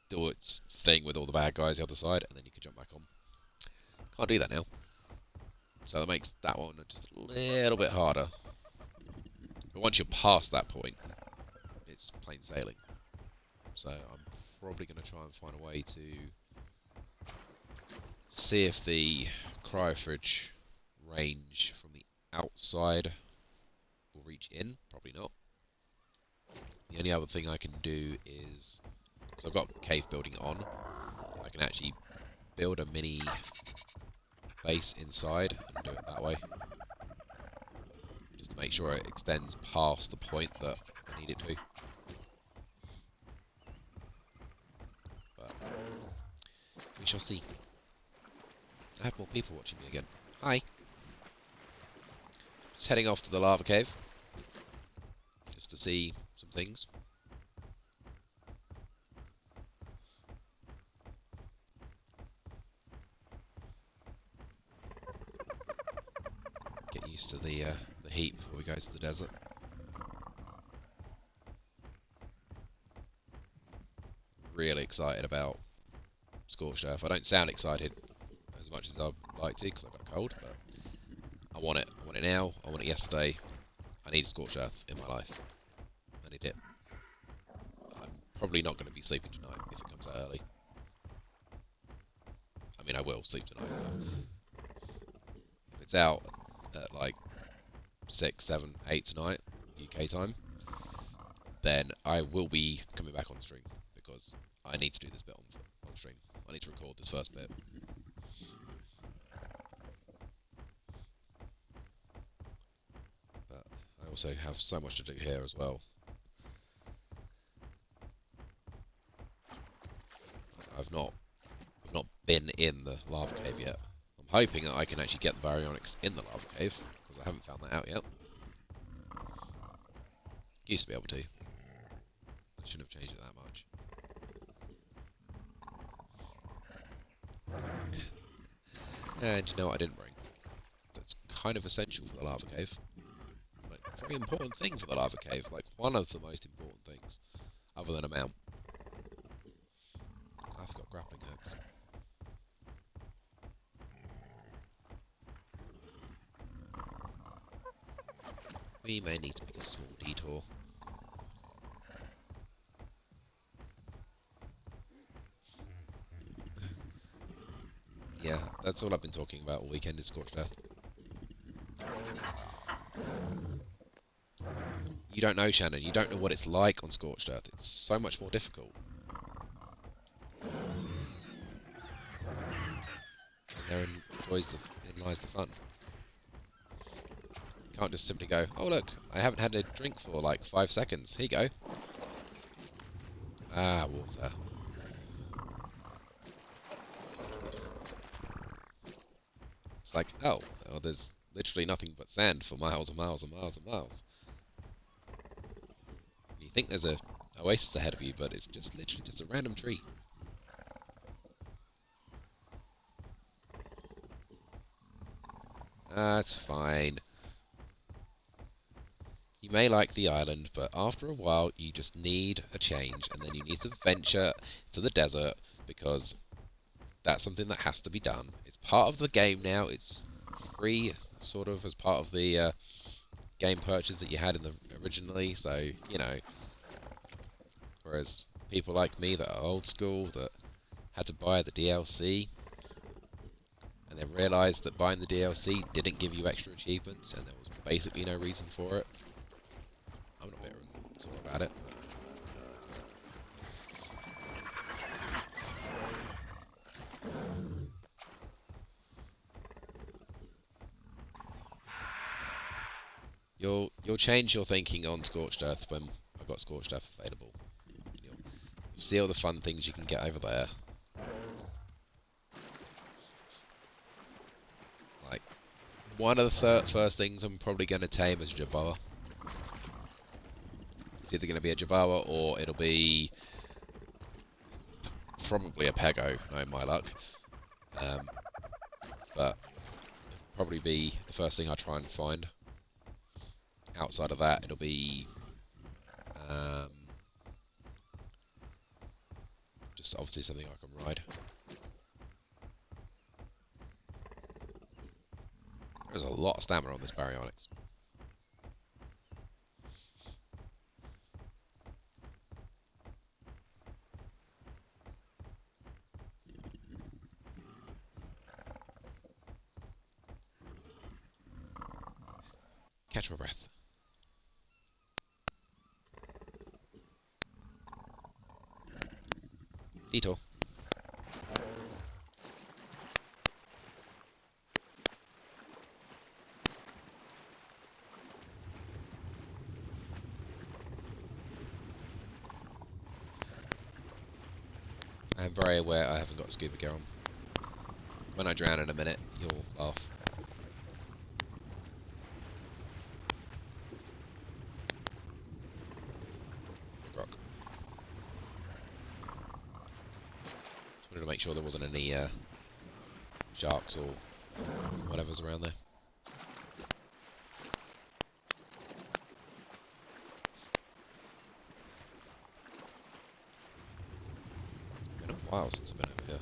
do its thing with all the bad guys the other side, and then you could jump back on. Can't do that now. So that makes that one just a little bit harder. But once you're past that point, it's plain sailing. So I'm probably going to try and find a way to see if the cryofridge range from the outside will reach in. Probably not. The only other thing I can do is, because I've got cave building on, I can actually build a mini base inside and do it that way. Just to make sure it extends past the point that I need it to. But we shall see. I have more people watching me again. Hi. Just heading off to the lava cave. Just to see some things. Get used to the heat before we go to the desert. Really excited about Scorched Earth. I don't sound excited as much as I'd like to because I've got a cold, but I want it. I want it now. I want it yesterday. I need Scorched Earth in my life. I need it. I'm probably not going to be sleeping tonight if it comes out early. I mean, I will sleep tonight, but if it's out at like 6, 7, 8 tonight, UK time, then I will be coming back on stream because I need to do this bit on stream. I need to record this first bit. But I also have so much to do here as well. I've not been in the lava cave yet. I'm hoping that I can actually get the baryonyx in the lava cave, because I haven't found that out yet. Used to be able to. I shouldn't have changed it that much. And you know what I didn't bring? That's kind of essential for the lava cave. Like, very important thing for the lava cave. Like, one of the most important things, other than a mount. I've got grappling hooks. We may need to make a small detour. Yeah, that's all I've been talking about all weekend is Scorched Earth. You don't know, Shannen. You don't know what it's like on Scorched Earth. It's so much more difficult. And therein lies the fun. You can't just simply go, oh look, I haven't had a drink for like 5 seconds. Here you go. Ah, water. It's like, oh, well, there's literally nothing but sand for miles and miles and miles and miles. And you think there's a oasis ahead of you, but it's just literally just a random tree. That's fine. You may like the island, but after a while you just need a change, and then you need to venture to the desert, because that's something that has to be done. It's part of the game now. It's free, sort of, as part of the game purchase that you had in the originally, so, you know. Whereas people like me that are old school, that had to buy the DLC, and then realised that buying the DLC didn't give you extra achievements, and there was basically no reason for it. I'm not bitter and sore about it, but you'll change your thinking on Scorched Earth when I've got Scorched Earth available. You'll see all the fun things you can get over there. Like, one of the first things I'm probably going to tame is Jabawa. It's either going to be a Jabawa or it'll be probably a Pego, knowing my luck. But it'll probably be the first thing I try and find. Outside of that, it'll be just obviously something I can ride. There's a lot of stamina on this baryonyx. Catch my breath. Detour. I am very aware I haven't got scuba gear on. When I drown in a minute, you'll laugh. Big rock. Just wanted to make sure there wasn't any sharks or whatever's around there. It's been a while since I've been over here.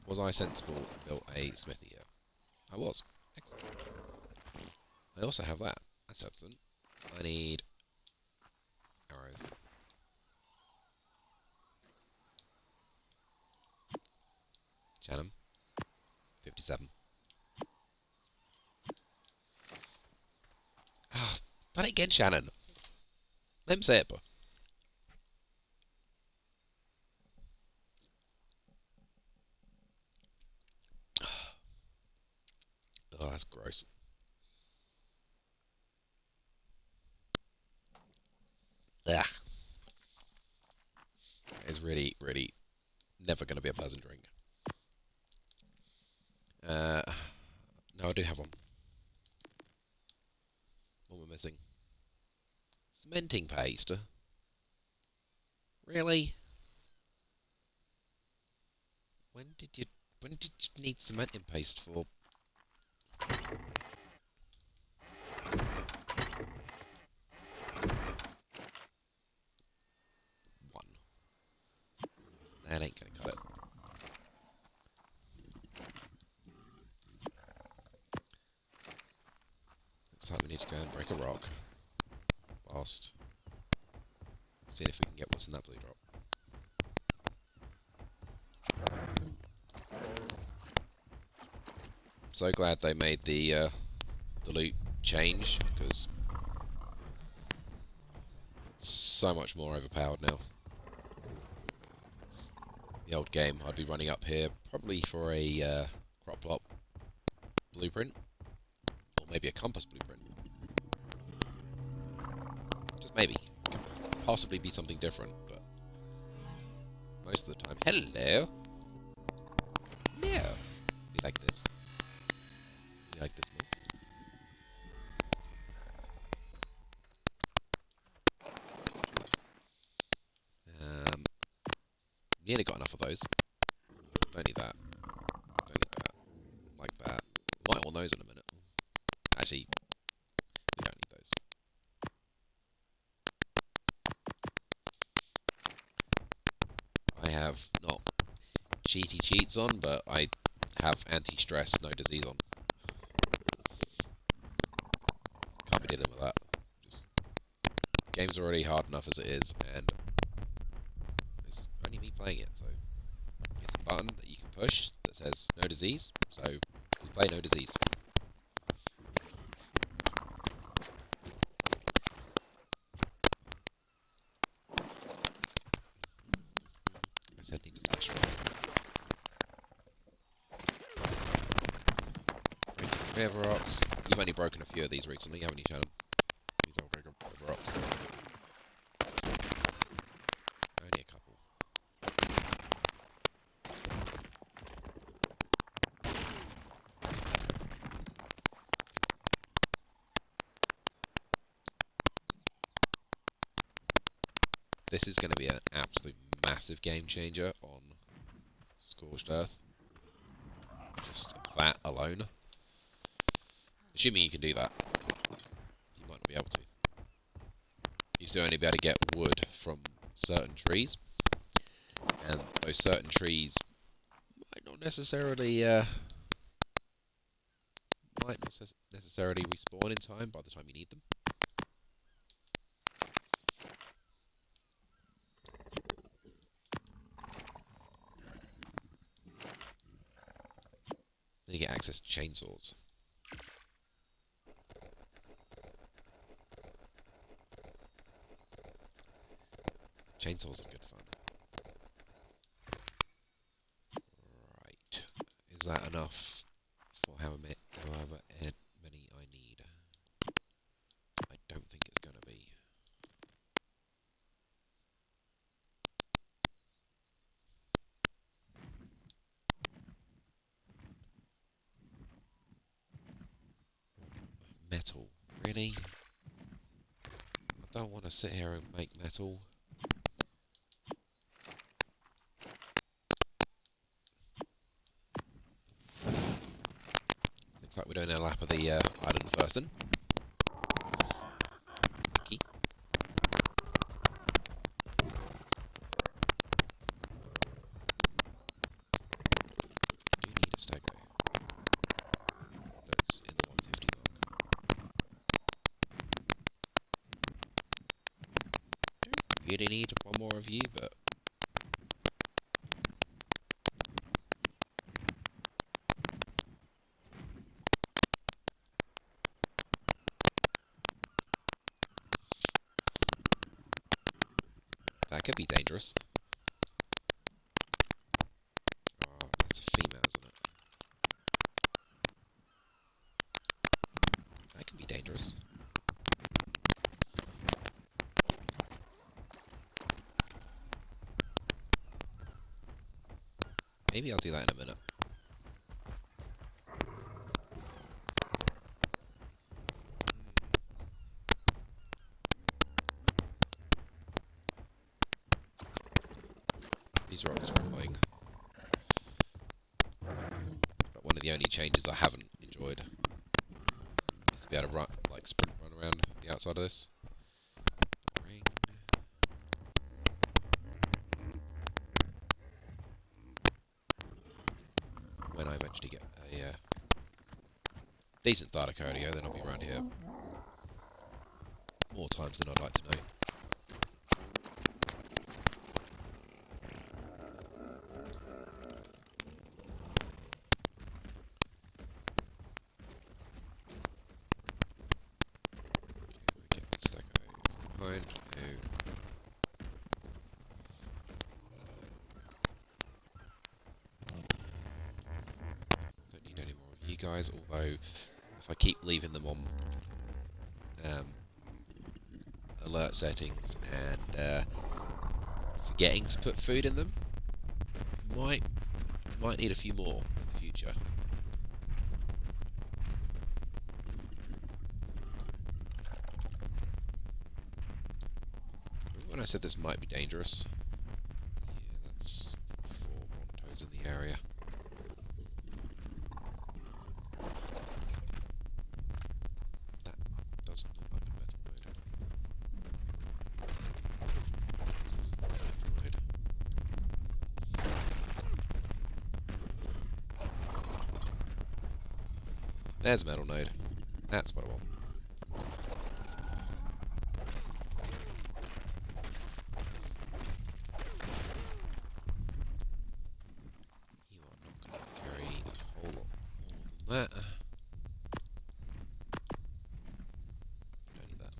Was I sensible and built a smithy here? I was. Excellent. I also have that. That's excellent. I need arrows. Shannen. 57. Ah, done it again, Shannen. Lemsip. Oh, that's gross. Ugh. It's really, really never going to be a pleasant drink. No, I do have one. What am I missing? Cementing paste. Really? When did you need cementing paste for? One. That ain't gonna cut it. Looks like we need to go and break a rock. Whilst seeing if we can get what's in that blue drop. So glad they made the loot change, because it's so much more overpowered now. The old game, I'd be running up here probably for a crop plot blueprint, or maybe a compass blueprint. Just maybe. Could possibly be something different, but most of the time. Hello! Yeah! We like this. We like this move. Nearly got enough of those. Don't need that. Don't need that. Like that. Might want those in a minute. Actually, we don't need those. I have not cheaty cheats on, but I have anti-stress, no disease on. Can't be dealing with that. Just, game's already hard enough as it is, and it's only me playing it, so it's a button that you can push that says no disease, so we play no disease. I said need to smash it. Herbivore rocks. You've only broken a few of these recently, haven't you, Shannen? These old herbivore rocks. Only a couple. This is going to be an absolute massive game changer on Scorched Earth. Just that alone. Assuming you can do that. You might not be able to. You still only be able to get wood from certain trees. And those certain trees might not necessarily respawn in time by the time you need them. Then you get access to chainsaws. Chainsaws are good fun. Right. Is that enough for however many I need? I don't think it's going to be. Metal. Really? I don't want to sit here and make metal. Looks like we're doing a lap of the island first then. Lucky. Do need a stego. That's in the 150 mark. Don't really need one more of you, but that could be dangerous. Oh, that's a female, isn't it? That could be dangerous. Maybe I'll do that in a minute. These rocks are annoying. But one of the only changes I haven't enjoyed is to be able to run, like sprint run around the outside of this. Ring. When I eventually get a decent data cardio, then I'll be around here more times than I'd like to know. guys, although if I keep leaving them on alert settings and forgetting to put food in them, might need a few more in the future. Remember when I said this might be dangerous? Yeah, that's 4 Brontos in the area. That doesn't look like a metal node. There's a metal node. That's what I want. You are not going to carry a whole lot more than that. Don't need that.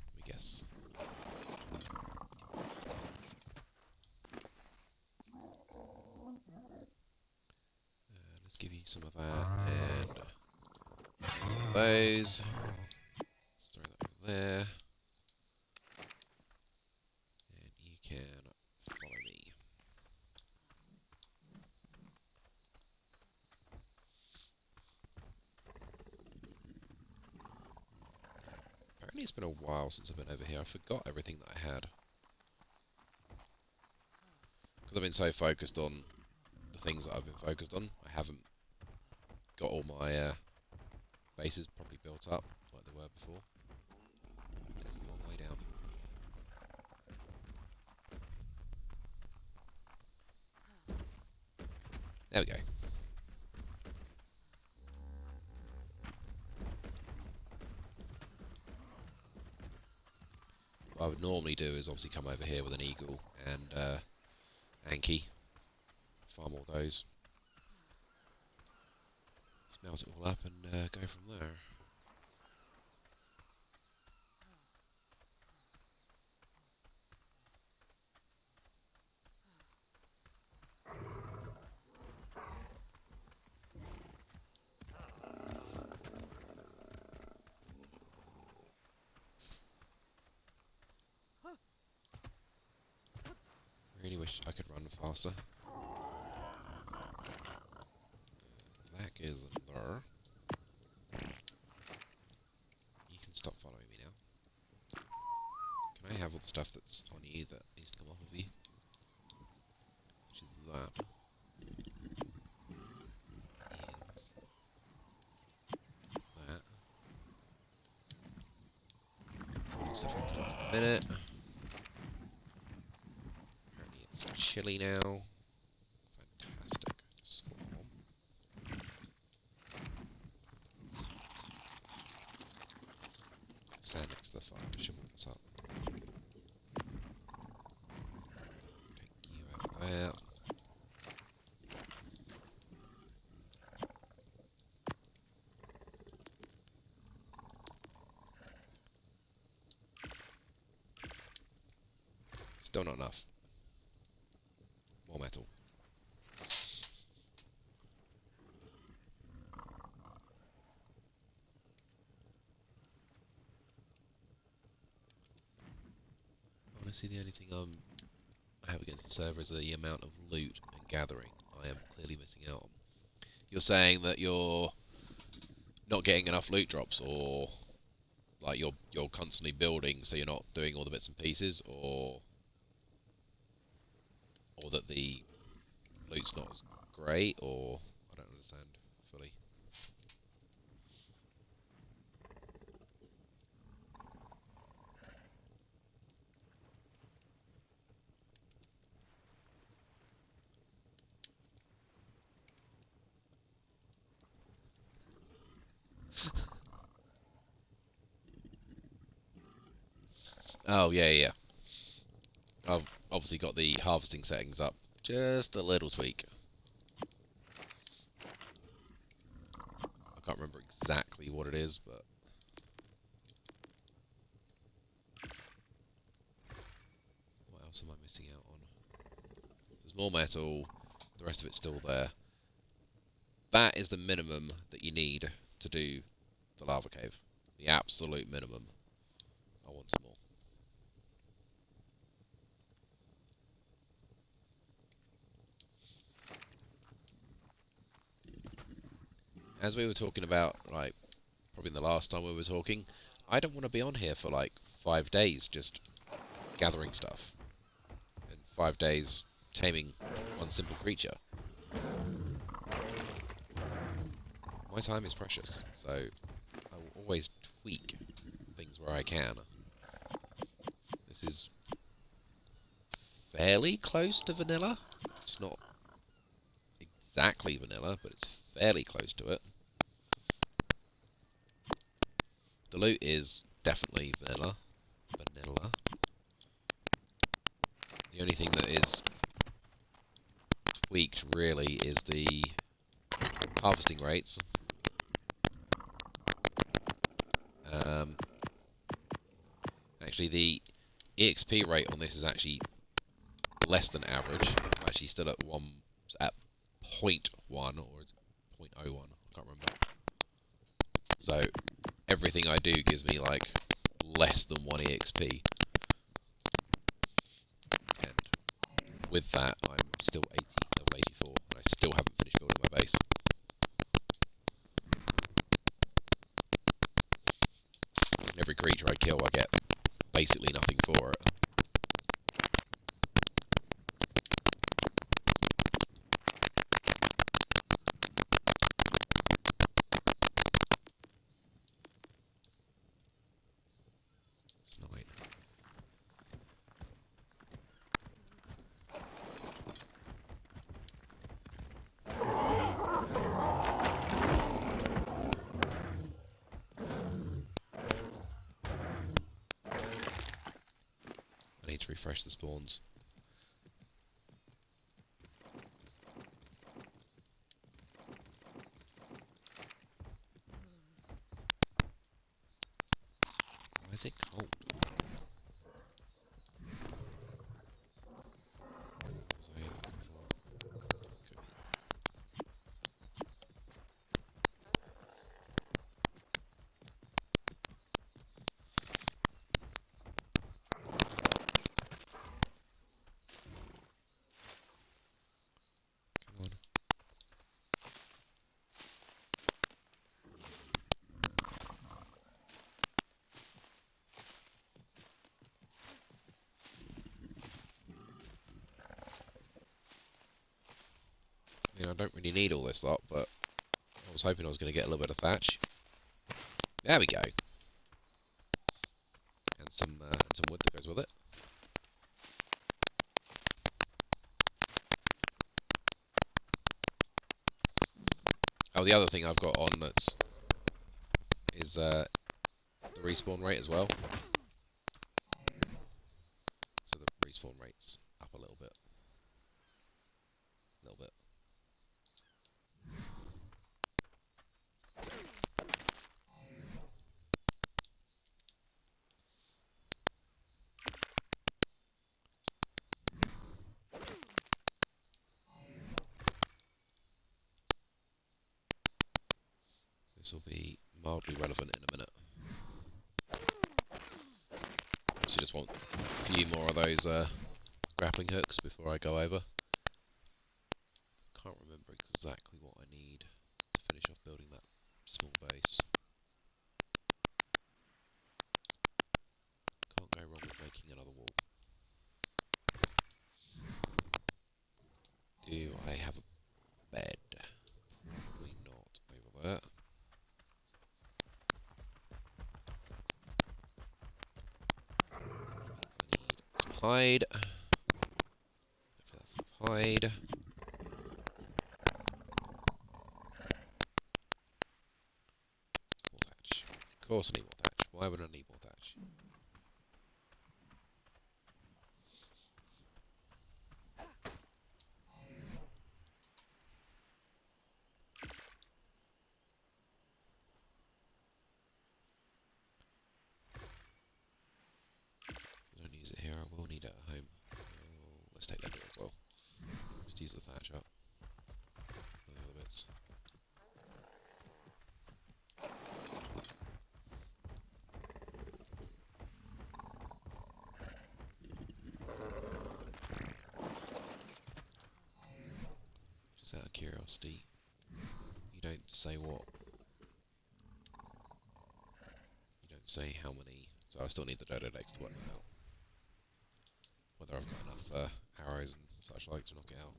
Let me guess. Let's give you some of that and those. Let's throw that over there. And you can follow me. Apparently it's been a while since I've been over here. I forgot everything that I had. Because I've been so focused on the things that I've been focused on, I haven't got all my bases properly built up like they were before. There's a long way down. There we go. What I would normally do is obviously come over here with an eagle and Anki, farm all those, smelt it all up and go from there. Really wish I could run faster. That is there. You can stop following me now. Can I have all the stuff that's on you that needs to come off of you? Which is that. Is that. All stuff can come off in a minute. Apparently it's chilly now. Fantastic. Just spot on. Stand next to the fire, should warm us up. Take you out there. Still not enough. More metal. Honestly, the only thing I have against the server is the amount of loot and gathering I am clearly missing out on. You're saying that you're not getting enough loot drops, or like you're constantly building, so you're not doing all the bits and pieces, or that the loot's not as great, or I don't understand fully. Oh yeah. I've obviously got the harvesting settings up. Just a little tweak. I can't remember exactly what it is, but There's more metal. The rest of it's still there. That is the minimum that you need to do the lava cave. The absolute minimum. I want some more. As we were talking about, like, probably the last time we were talking, I don't want to be on here for like 5 days just gathering stuff. And 5 days taming one simple creature. My time is precious, so I will always tweak things where I can. This is fairly close to vanilla. It's not exactly vanilla, but it's fairly close to it. The loot is definitely vanilla. The only thing that is tweaked, really, is the harvesting rates. Actually, the EXP rate on this is actually less than average. I'm actually still at 0.1 or 0.01. I can't remember. So everything I do gives me like less than 1 EXP. And with that, I'm still level 84, and I still haven't finished building my base. Every creature I kill, I get basically nothing for it. It's 9. I need to refresh the spawns. Why is it cold? I mean, I don't really need all this lot, but I was hoping I was going to get a little bit of thatch. There we go. And some wood that goes with it. Oh, the other thing I've got on is the respawn rate as well. So the respawn rate's up a little bit. This will be mildly relevant in a minute. So just want a few more of those grappling hooks before I go over. Can't remember exactly what I need to finish off building that small base. Can't go wrong with making another wall. Do I have a bed? Probably not over there. Hide. Hopefully that's enough hide. More thatch. Of course I need more thatch. Why would I need more thatch? If I don't use it here, I will need it at home. Oh, let's take that door as well. Just use the thatch up. All the other bits. Just out of curiosity, you don't say what? You don't say how many. So I still need the dodo legs to work that out. Whether I've got enough arrows and such like to knock it out.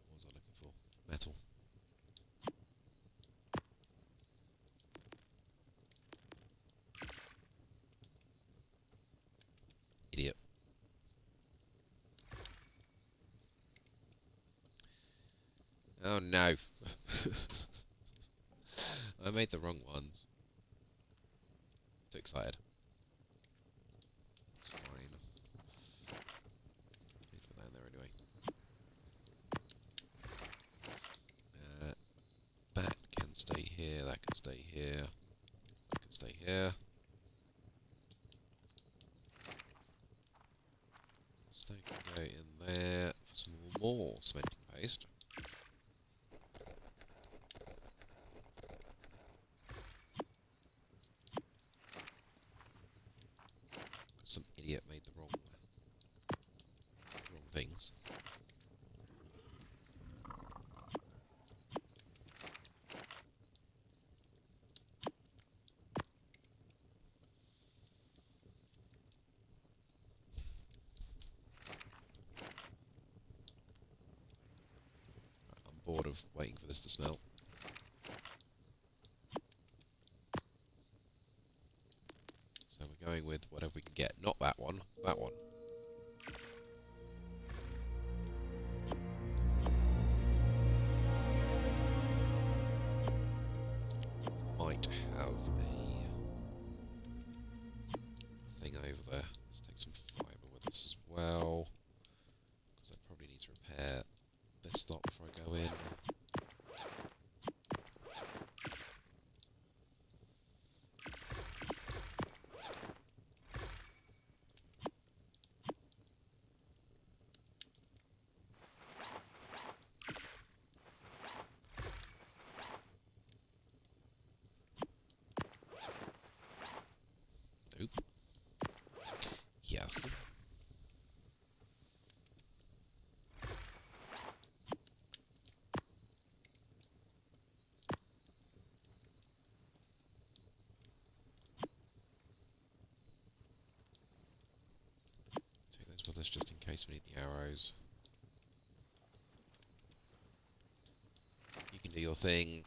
What was I looking for? Metal. Idiot. Oh no. I made the wrong ones. Too excited. It's fine. Need to put that in there anyway. That can stay here, that can stay here, that can stay here. Stone can go in there for some more cementing paste. Some idiot made the wrong things. I'm bored of waiting for this to smelt. So we're going with whatever we can get. Not that one, that one. Might have a thing over there. Let's take some fibre with us as well. Because I probably need to repair this lot before I go in. Oop. Yes. Take those with us just in case we need the arrows. You can do your thing.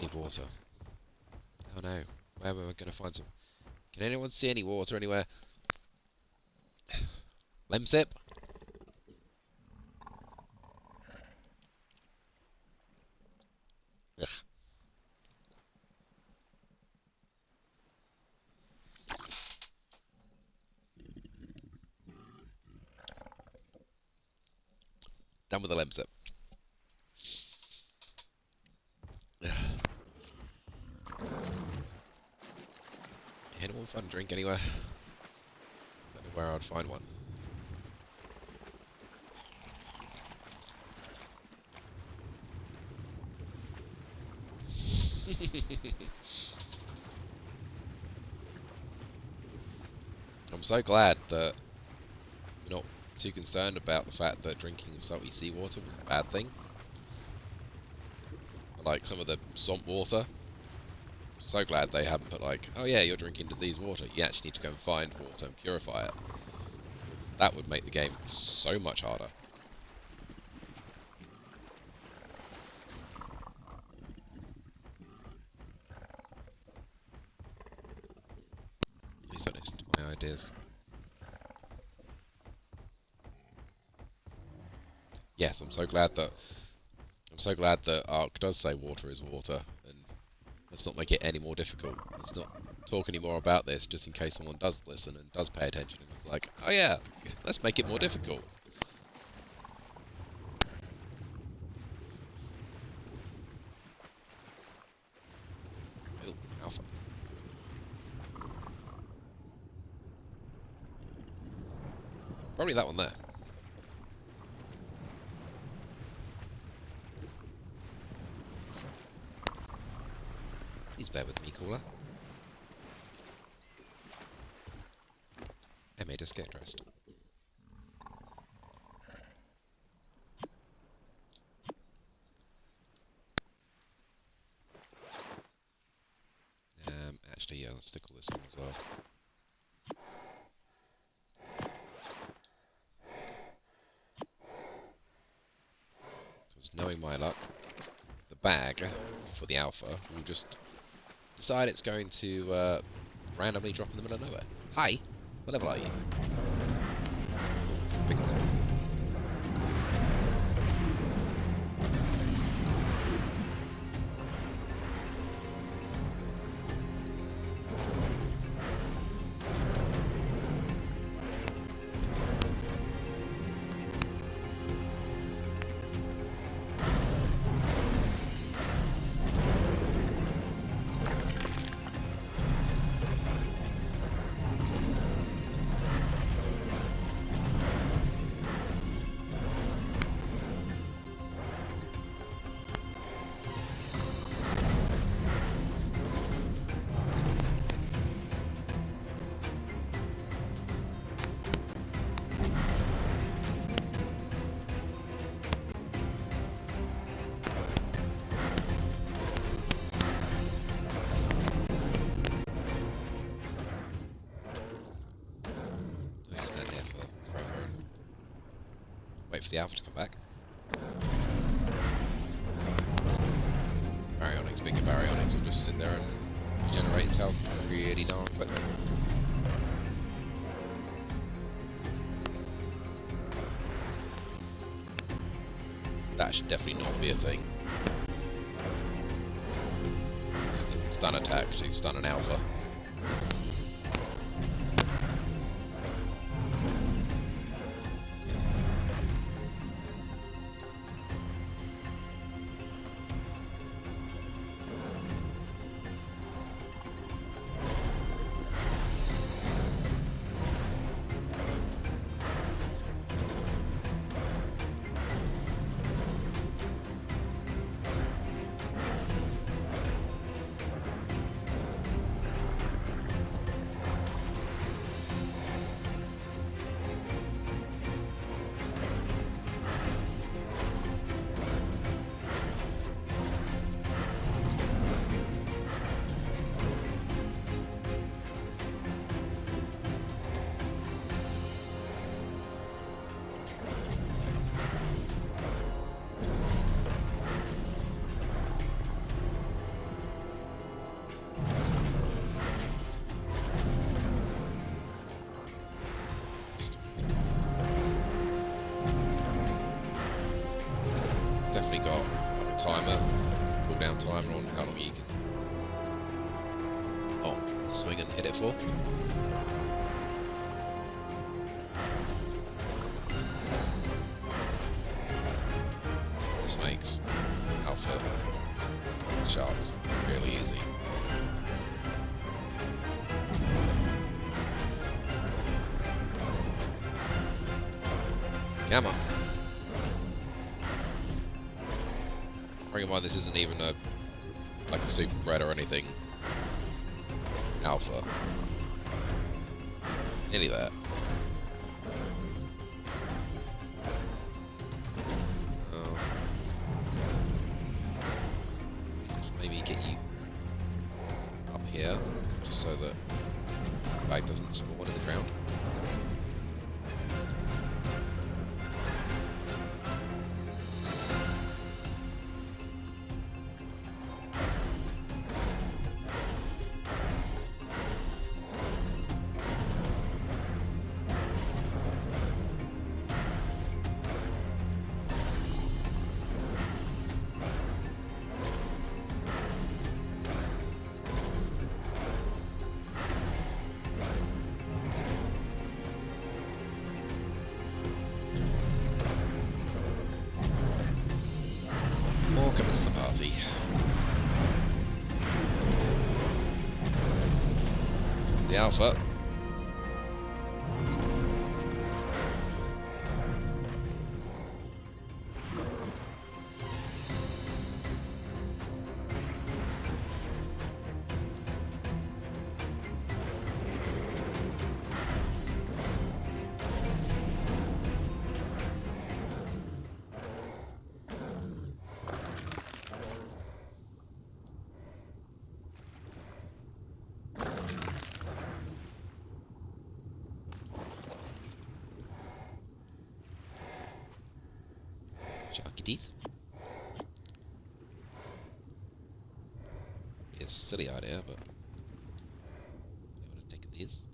Need water. Oh no, where am I going to find some? Can anyone see any water anywhere? Lemsip? Ugh. Done with the Lemsip. Anyone find a drink anywhere? Don't know where I'd find one. I'm so glad that we're not too concerned about the fact that drinking salty seawater was a bad thing. Like some of the swamp water. So glad they haven't put like, oh yeah, you're drinking diseased water. You actually need to go and find water and purify it. That would make the game so much harder. Please don't listen to my ideas. Yes, I'm so glad that Ark does say water is water, and let's not make it any more difficult. It's not talk any more about this, just in case someone does listen and does pay attention and is like, oh yeah, let's make it more difficult. Ooh, alpha. Probably that one there. Please bear with me, caller. I made us get dressed. Actually, yeah, let's stick all this on as well. Because knowing my luck, the bag for the alpha will just decide it's going to randomly drop in the middle of nowhere. Hi! What level are you? Big one. Wait for the alpha to come back. Baryonyx, bigger Baryonyx will just sit there and regenerate its health really darn quickly. That should definitely not be a thing. Use the stun attack to stun an alpha. Definitely got like a timer, cooldown timer on how long you can swing and hit it for. This makes alpha sharks really easy. Gamma. Bearing in mind this isn't even a super bred or anything. Alpha. Nearly there. Oh. Let's maybe get you up here, just so that the bag doesn't spawn in the ground. easy. The alpha. Sharky teeth. Yeah, silly idea, but I would have taken these.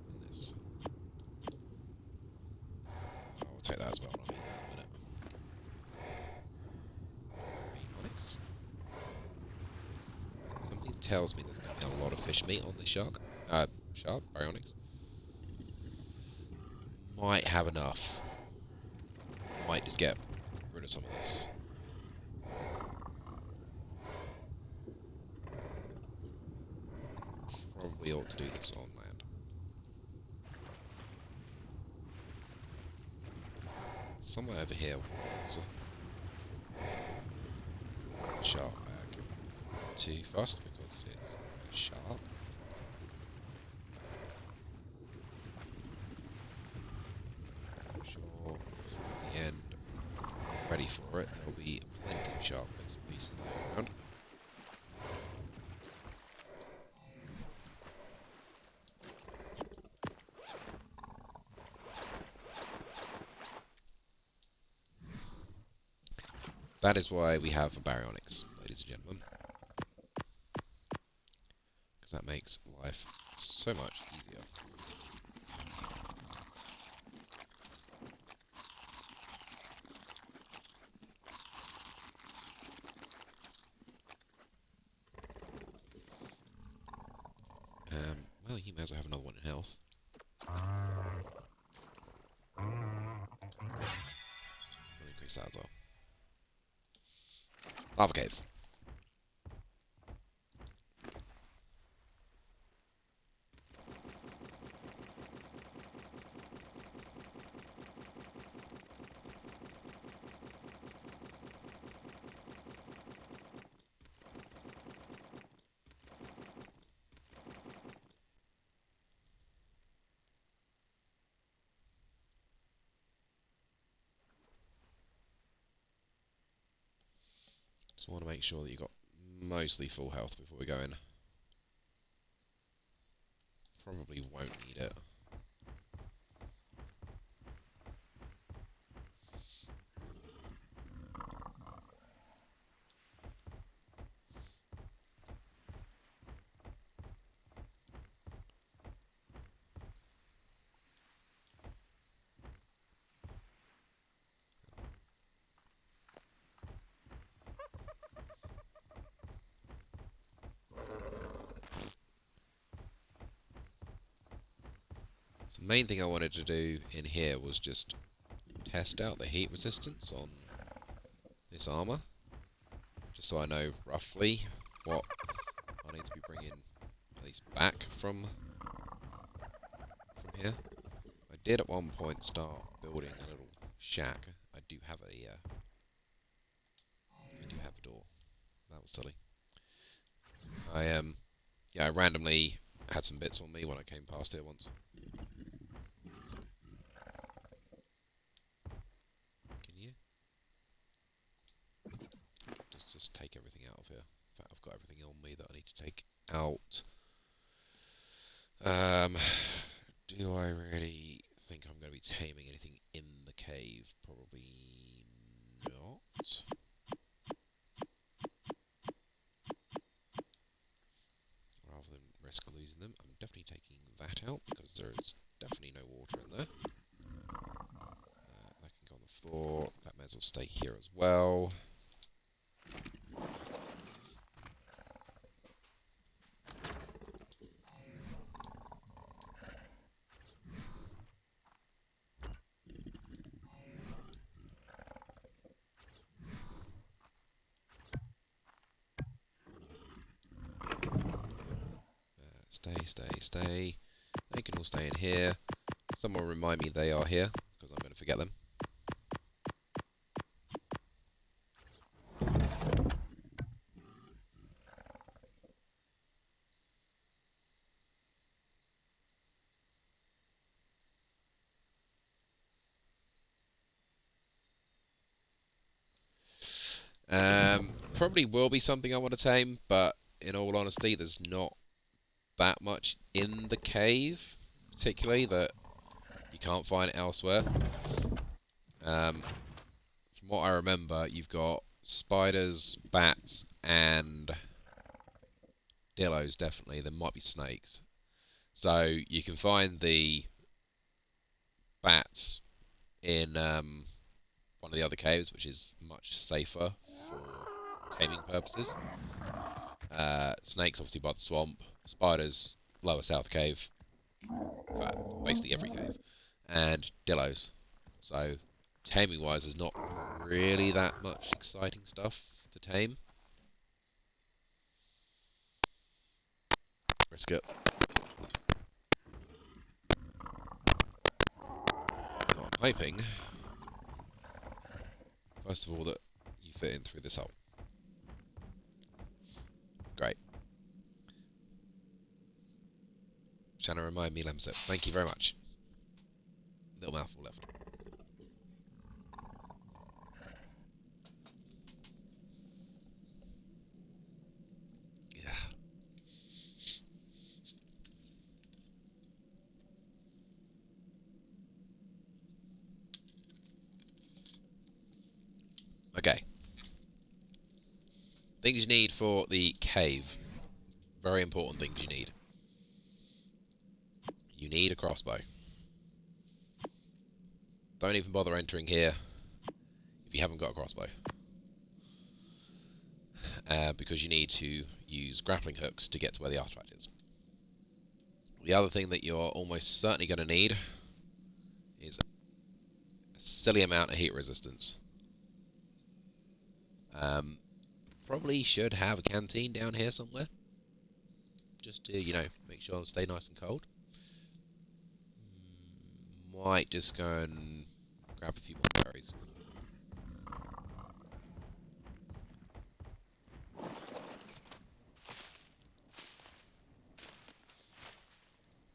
And this. I'll take that as well. I'll need that in a minute. Onyx. Something tells me there's going to be a lot of fish meat on this shark. Baryonyx. Might have enough. Might just get rid of some of this. Probably ought to do this on land. Somewhere over here was a shark bag. Too fast because it's a shark. I'm sure for the end, ready for it, there'll be plenty of shark bits and pieces lying around. That is why we have a baryonyx, ladies and gentlemen. Because that makes life so much easier. Well, you may as well have another one in health. We'll increase that as well. Lava cave. So I want to make sure that you've got mostly full health before we go in. Probably won't need it. So the main thing I wanted to do in here was just test out the heat resistance on this armour, just so I know roughly what I need to be bringing at least back from here. I did at one point start building a little shack. I do have a door. That was silly. I randomly had some bits on me when I came past here once. Just take everything out of here. In fact, I've got everything on me that I need to take out. Do I really think I'm going to be taming anything in the cave? Probably not. Rather than risk losing them, I'm definitely taking that out because there is definitely no water in there. That can go on the floor. That may as well stay here as well. stay. They can all stay in here. Someone remind me they are here, because I'm going to forget them. Probably will be something I want to tame, but in all honesty, there's not that much in the cave, particularly, that you can't find it elsewhere. From what I remember, you've got spiders, bats, and dillos, definitely. There might be snakes. So you can find the bats in one of the other caves, which is much safer for taming purposes. Snakes, obviously, by the swamp. Spiders, lower south cave. In fact, basically every cave. And dillos. So, taming-wise, there's not really that much exciting stuff to tame. Risk it. So I'm hoping, first of all, that you fit in through this hole. Great. Shannen, remind me, Lemsip. Thank you very much. Little mouthful left. Yeah. Okay. Things you need for the cave. Very important things you need. You need a crossbow. Don't even bother entering here if you haven't got a crossbow. Because you need to use grappling hooks to get to where the artifact is. The other thing that you're almost certainly going to need is a silly amount of heat resistance. Probably should have a canteen down here somewhere. Just to, you know, make sure it'll stay nice and cold. Might just go and grab a few more berries.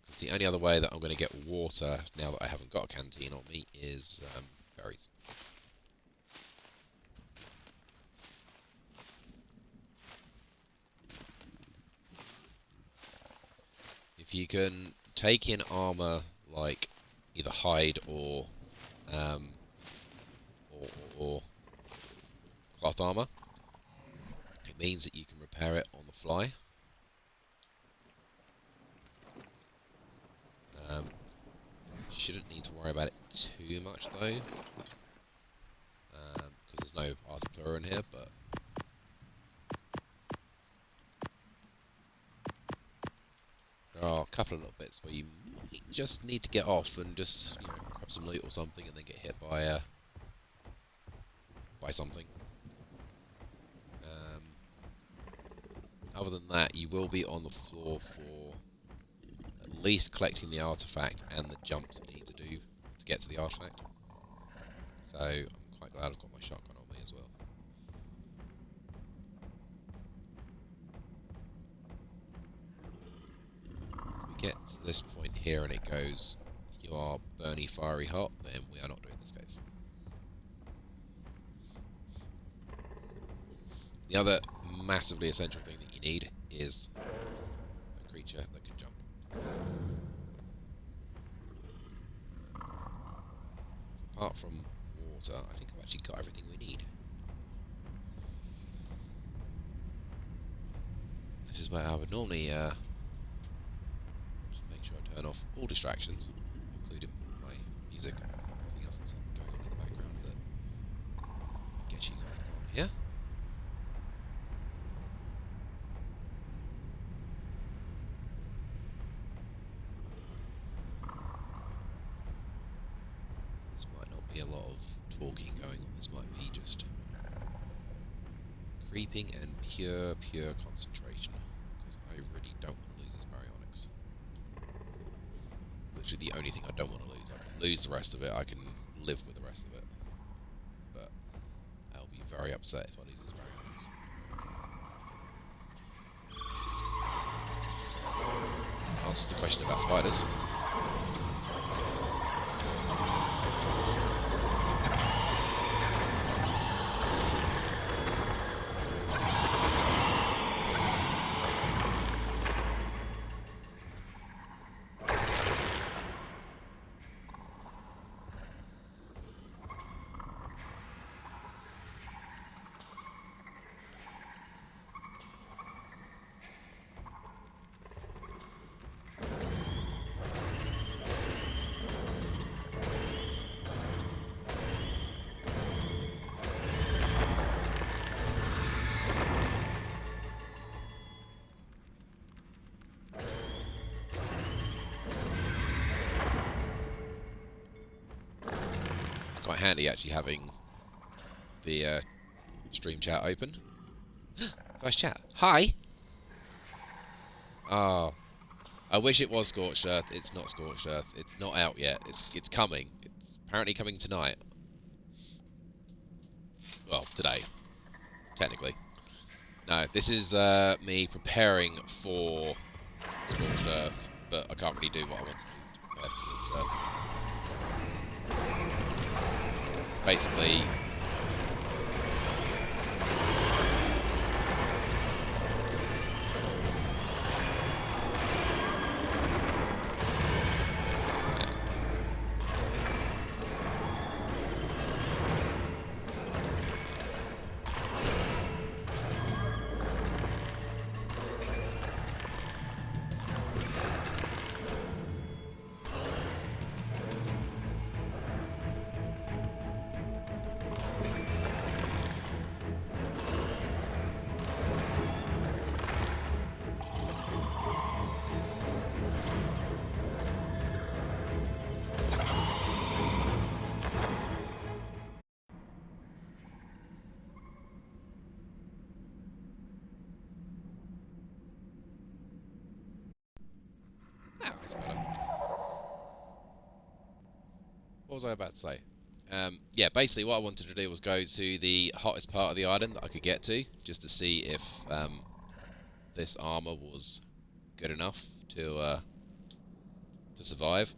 Because the only other way that I'm going to get water now that I haven't got a canteen on me is berries. If you can take in armour like either hide or cloth armour, it means that you can repair it on the fly. You shouldn't need to worry about it too much though, because there's no artifact in here, but there are a couple of little bits where you just need to get off and just, you know, grab some loot or something and then get hit by something. Other than that, you will be on the floor for at least collecting the artifact and the jumps that you need to do to get to the artifact. So I'm quite glad I've got my shotgun on me as well. Get to this point here and it goes, you are burny fiery hot, then we are not doing this cave. The other massively essential thing that you need is a creature that can jump. So apart from water, I think I've actually got everything we need. This is where I would normally turn off all distractions, including my music and everything else that's going on in the background that gets you guys on here. This might not be a lot of talking going on, this might be just creeping and pure concentration, because I really don't want to lose this baryonyx. literally the only thing I don't want to lose. I can lose the rest of it, I can live with the rest of it. But I'll be very upset if I lose this barrier. Answers the question about spiders. Quite handy actually having the stream chat open. Voice chat. Hi. Oh, I wish it was Scorched Earth. It's not Scorched Earth. It's not out yet. It's coming. It's apparently coming tonight. Well, today, technically. No, this is me preparing for Scorched Earth, but I can't really do what I want to do to prepare for Scorched Earth. Basically, that's better. What was I about to say? Yeah, basically what I wanted to do was go to the hottest part of the island that I could get to, just to see if this armour was good enough to survive.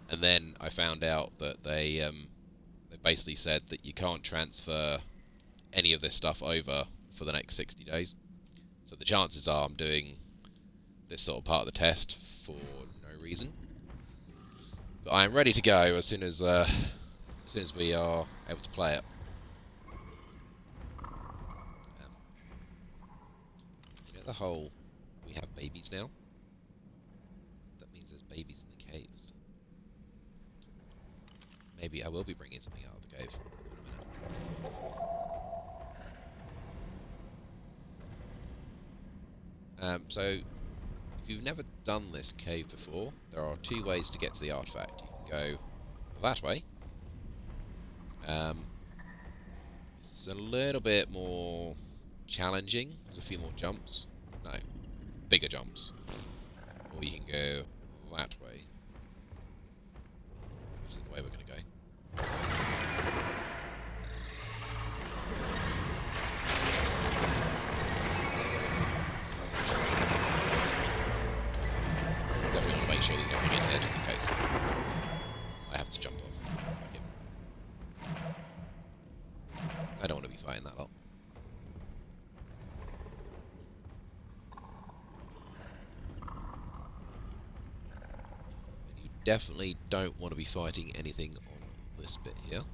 And then I found out that they basically said that you can't transfer any of this stuff over for the next 60 days. So the chances are I'm doing this sort of part of the test for no reason. But I am ready to go as soon as we are able to play it. You know the whole we have babies now? That means there's babies in the caves. Maybe I will be bringing something out of the cave in a minute. So, if you've never done this cave before, there are two ways to get to the artifact. You can go that way. It's a little bit more challenging. There's a few more jumps. No, bigger jumps. Or you can go that way, which is the way we're going to go. Definitely want to make sure there's nothing in here just in case I have to jump off. Okay. I don't want to be fighting that lot. And you definitely don't want to be fighting anything on this bit here.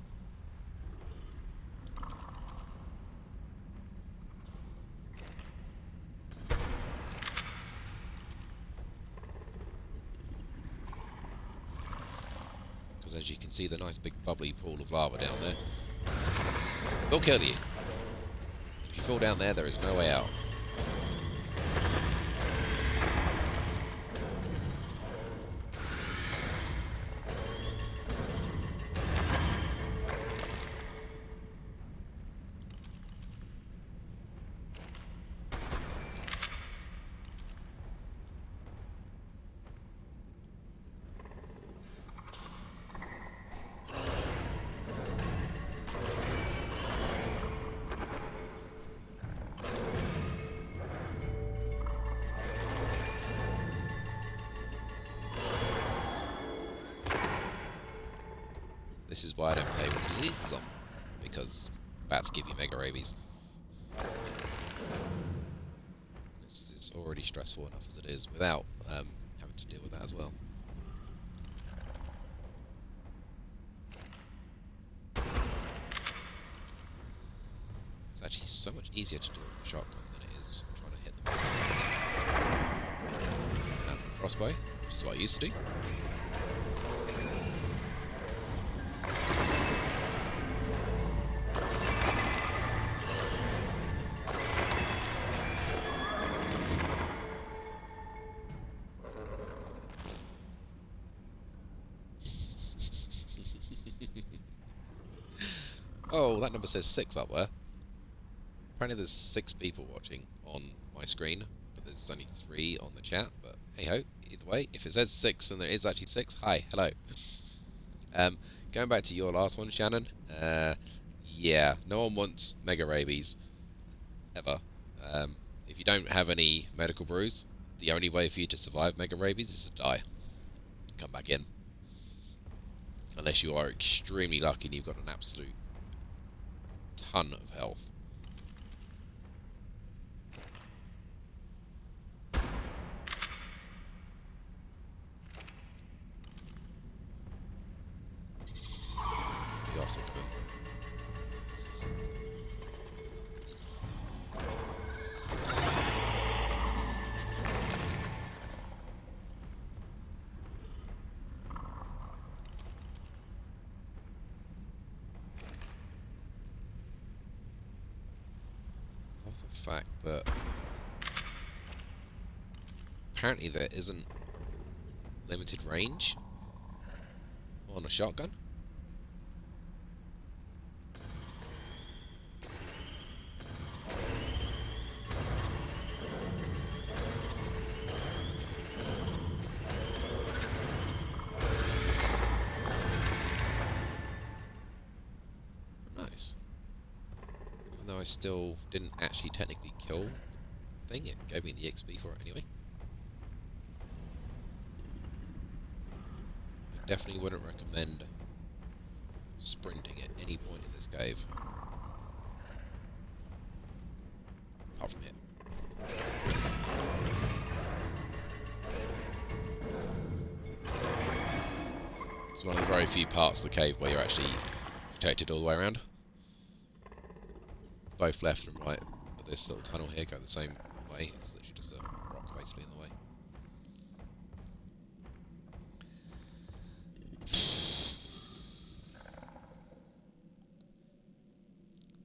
Because as you can see, the nice big bubbly pool of lava down there will kill you. If you fall down there, there is no way out. this is why I don't play with diseases on, because bats give you mega rabies. This is already stressful enough as it is, without having to deal with that as well. It's actually so much easier to do with the shotgun than it is trying to hit them. Crossbow, which is what I used to do. Oh, that number says 6 up there. Apparently there's 6 people watching on my screen, but there's only 3 on the chat, but hey-ho, either way, if it says 6 and there is actually 6, hi, hello. Going back to your last one, Shannon, yeah, no one wants mega rabies, ever. If you don't have any medical brews, the only way for you to survive mega rabies is to die. Come back in. Unless you are extremely lucky and you've got an absolute ton of health. Awesome. The fact that apparently there isn't a limited range on a shotgun. Nice. Even though I still didn't actually technically kill the thing, it gave me the XP for it anyway. I definitely wouldn't recommend sprinting at any point in this cave. Apart from here. It's one of the very few parts of the cave where you're actually protected all the way around. Both left and right of this little tunnel here go the same way. It's literally just a rock basically in the way.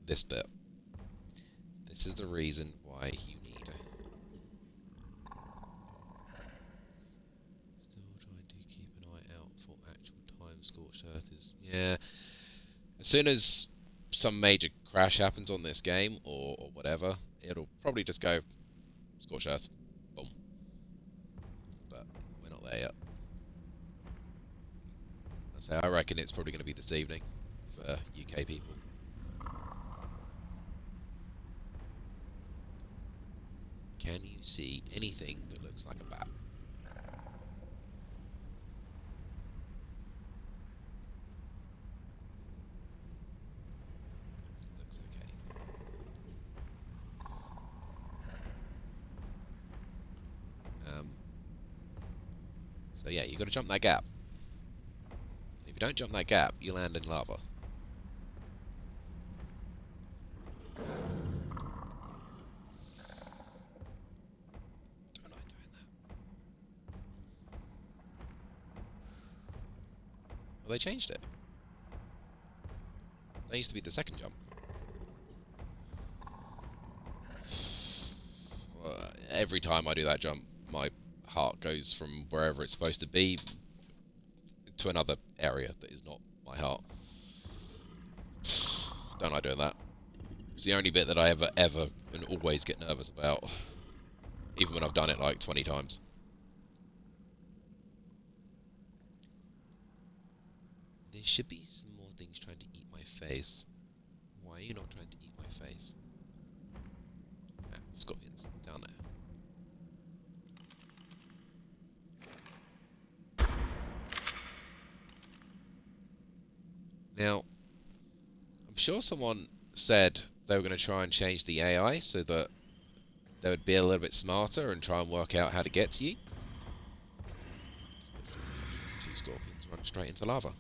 This bit. This is the reason why you need still trying to keep an eye out for actual time scorched earth is... Yeah. As soon as some major crash happens on this game, or whatever, it'll probably just go scorched earth. Boom. But we're not there yet. So I reckon it's probably going to be this evening for UK people. Can you see anything that looks like a bat? Looks okay. So yeah, you've got to jump that gap. If you don't jump that gap, you land in lava. They changed it. That used to be the second jump. Every time I do that jump, my heart goes from wherever it's supposed to be to another area that is not my heart. Don't like doing that. It's the only bit that I ever and always get nervous about, even when I've done it like 20 times. There should be some more things trying to eat my face. Why are you not trying to eat my face? Ah, scorpions, down there. Now, I'm sure someone said they were going to try and change the AI so that they would be a little bit smarter and try and work out how to get to you. Two scorpions run straight into lava.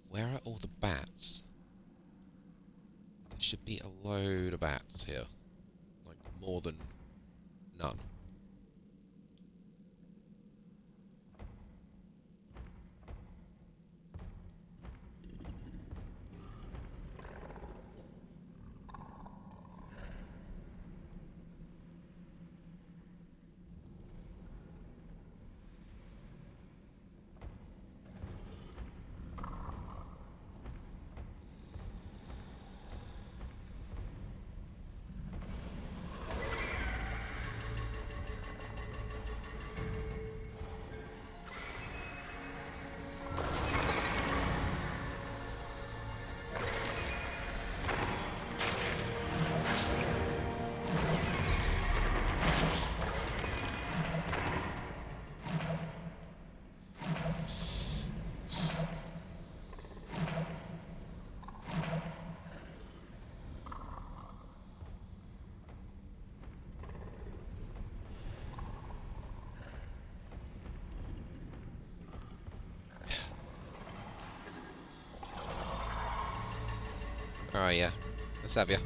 Where are all the bats? There should be a load of bats here. Like, more than none. Oh yeah, let's have you.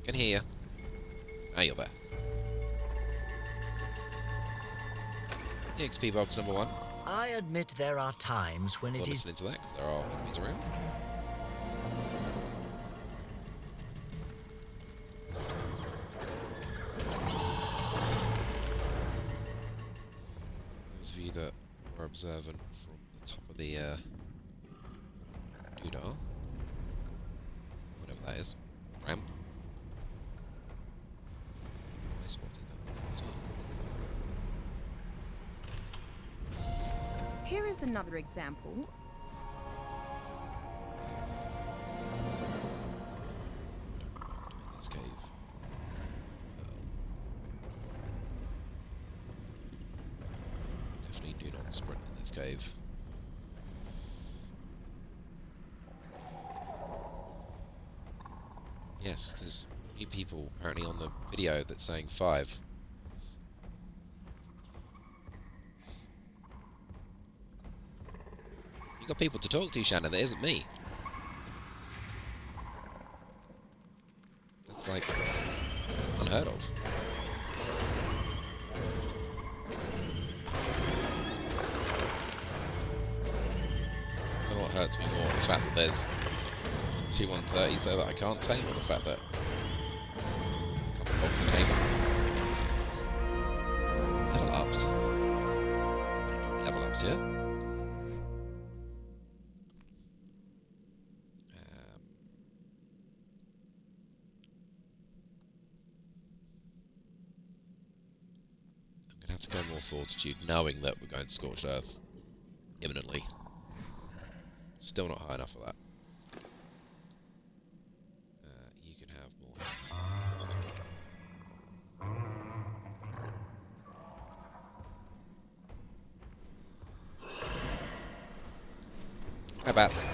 Can hear you. Ah, you're there. XP box number 1. I admit there are times when it is... listening to that, because there are enemies around. Those of you that were observant from the top of the doodah, whatever that is, ramp. I spotted that one there as well. Here is another example. This cave. Definitely do not sprint in this cave. Yes, there's new people apparently on the video that's saying 5. You got people to talk to, Shannen, that isn't me. That's like unheard of. I don't know what hurts me more, the fact that there's 2 130s there that I can't tame, or the fact that I can't bother to tame them. Level ups. Level ups, yeah? I'm going to have to go more fortitude, knowing that we're going to Scorched Earth imminently. Still not high enough for that. You can have more. How bats?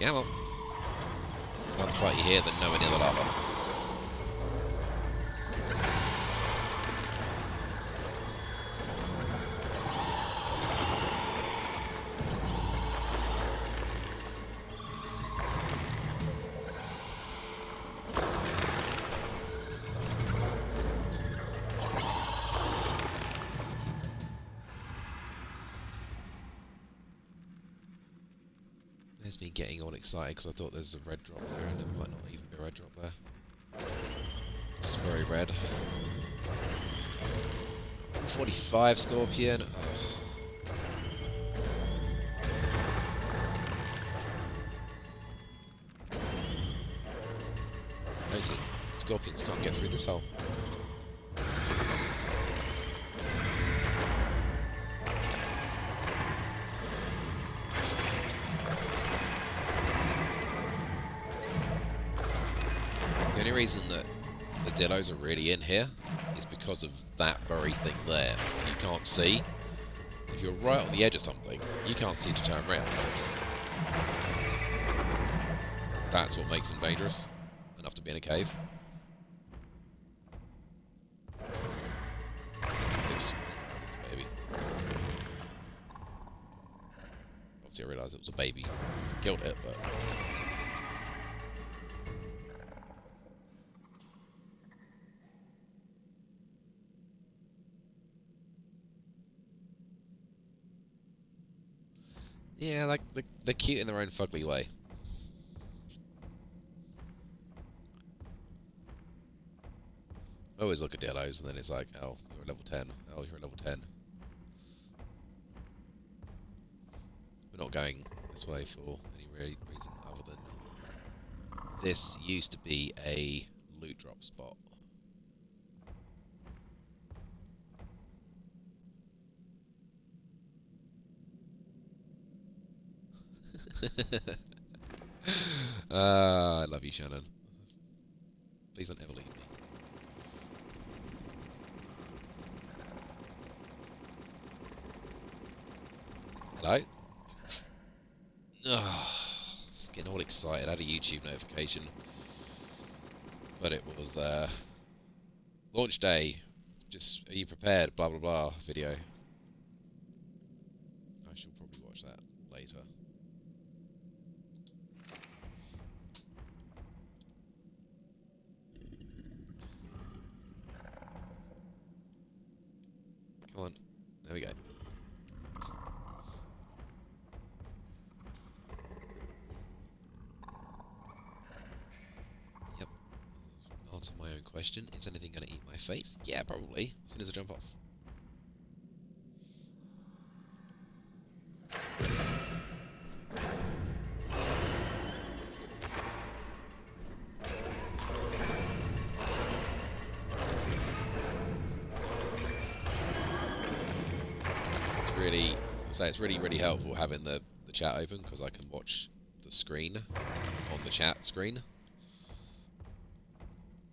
Come on. I'd rather fight you here than nowhere near the lava. There's me getting all excited because I thought there's a red drop there, and there might not even be a red drop there. It's very red. 45 scorpion. Oh. Scorpions can't get through this hole. The only reason that the dillos are really in here is because of that very thing there. You can't see. If you're right on the edge of something, you can't see to turn around. That's what makes them dangerous enough to be in a cave. Oops. Baby. Obviously I realised it was a baby. Killed it, but... yeah, like, they're cute in their own fugly way. I always look at dillos and then it's like, oh, you're a level 10. Oh, you're a level 10. We're not going this way for any reason other than this used to be a loot drop spot. I love you, Shannen. Please don't ever leave me. Hello? Oh, it's getting all excited. I had a YouTube notification. But it was launch day. Just, are you prepared? Blah, blah, blah video. I shall probably watch that later. Come on. There we go. Yep. Answer my own question. Is anything going to eat my face? Yeah, probably. As soon as I jump off. It's really helpful having the chat open because I can watch the screen on the chat screen,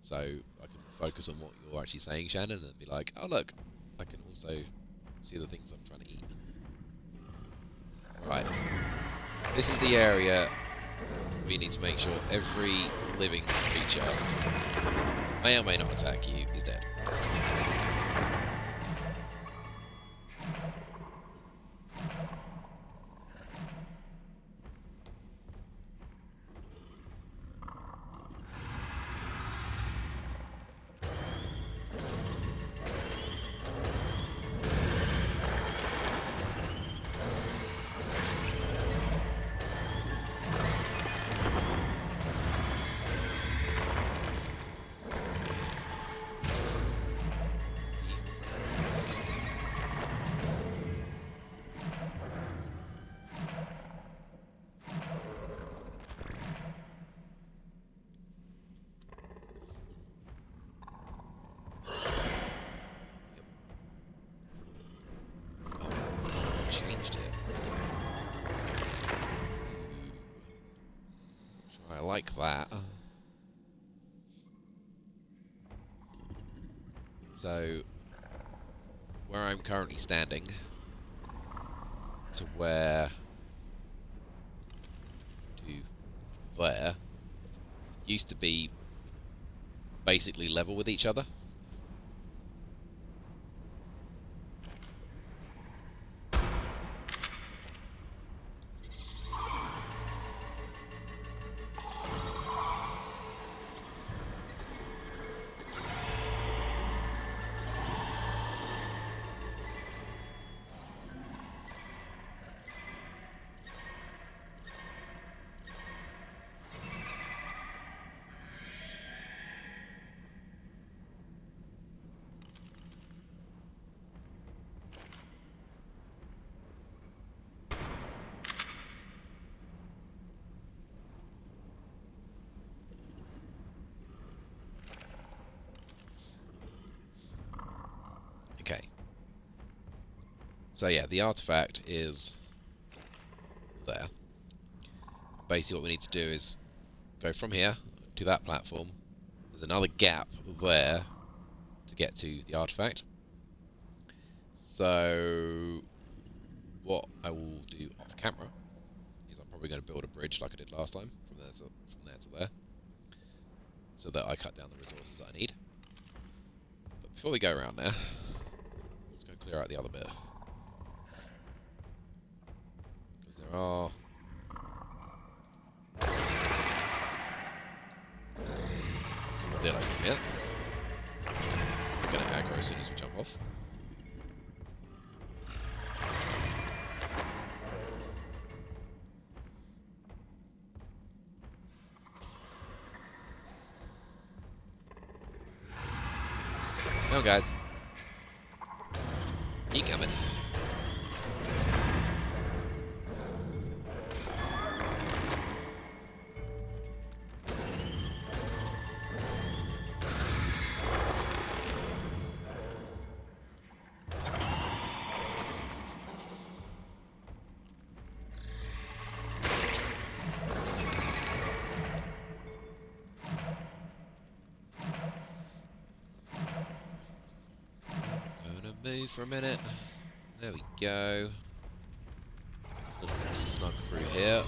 so I can focus on what you're actually saying, Shannen, and be like, oh look, I can also see the things I'm trying to eat. Right, this is the area where you need to make sure every living creature that may or may not attack you is dead. Changed it. I like that. So, where I'm currently standing to where to there used to be basically level with each other. So yeah, the artifact is there. Basically what we need to do is go from here to that platform. There's another gap there to get to the artifact. So what I will do off camera is I'm probably going to build a bridge like I did last time from there to there, so that I cut down the resources that I need. But before we go around there, let's go clear out the other bit, because there are some more dillos in here. We're going to aggro as soon as we jump off. Come on, guys. Keep coming. Move for a minute. There we go. It's a little bit snug through here.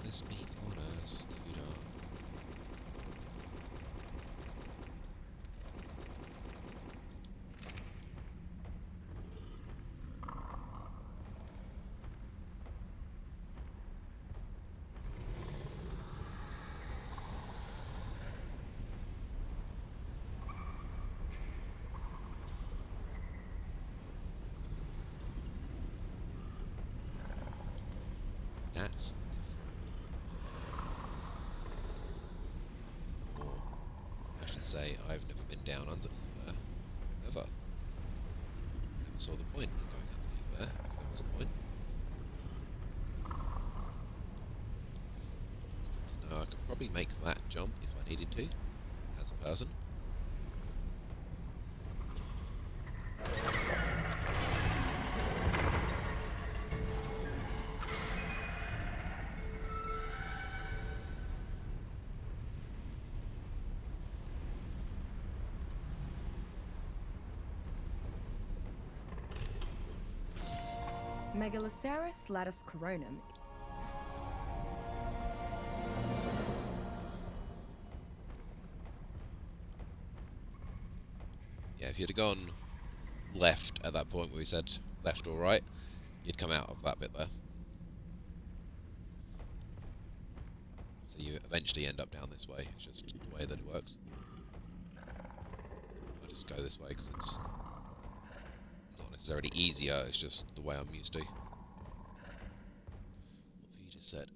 This meat on us, dude. That's say I've never been down underneath there, ever. I never saw the point in going underneath there, if there was a point. It's good to know I could probably make that jump if I needed to, as a person. Megaloceros latus coronum. Yeah, if you'd have gone left at that point where we said left or right, you'd come out of that bit there. So you eventually end up down this way, it's just the way that it works. I'll just go this way because it's not necessarily easier, it's just the way I'm used to. What have you just said?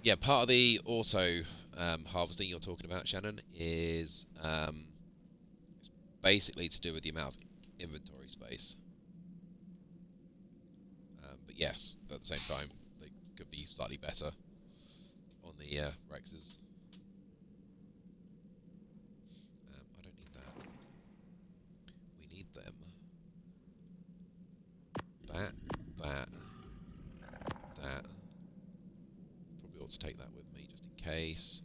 Yeah, part of the auto harvesting you're talking about, Shannen, is it's basically to do with the amount of inventory space. But yes, at the same time, they could be slightly better on the Rexes. I don't need that. We need them. That. Probably ought to take that with me, just in case.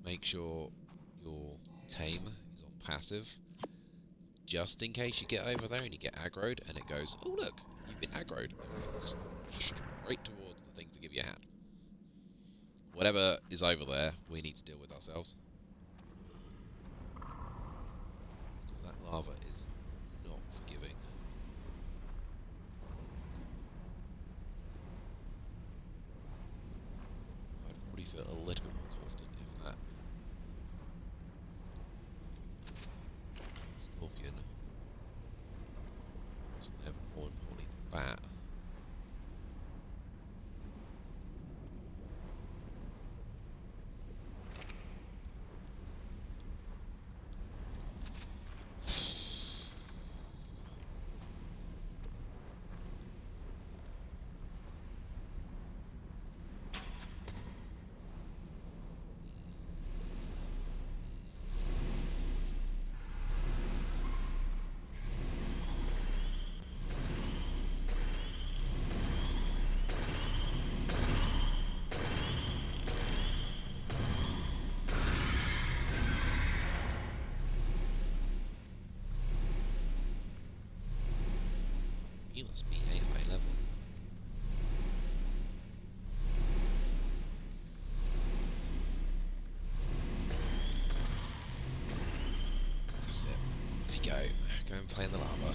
make sure your tame is on passive, just in case you get over there and you get aggroed, and it goes, oh look, you've been aggroed, and runs straight towards the thing to give you a hand. Whatever is over there, we need to deal with ourselves. Because that lava is not forgiving. I'd probably feel a little bit more confident if that scorpion wasn't there, but more importantly, the bat. You must be a high level. That's it. Off you go. Go and play in the lava.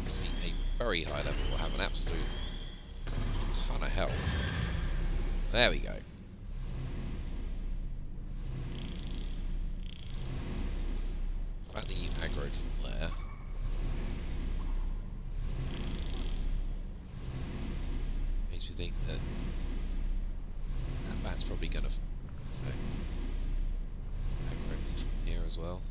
Must be a very high level. Will have an absolute ton of health. There we go. The fact that you aggroed from there makes me think that that bat's probably gonna aggro me from here as well.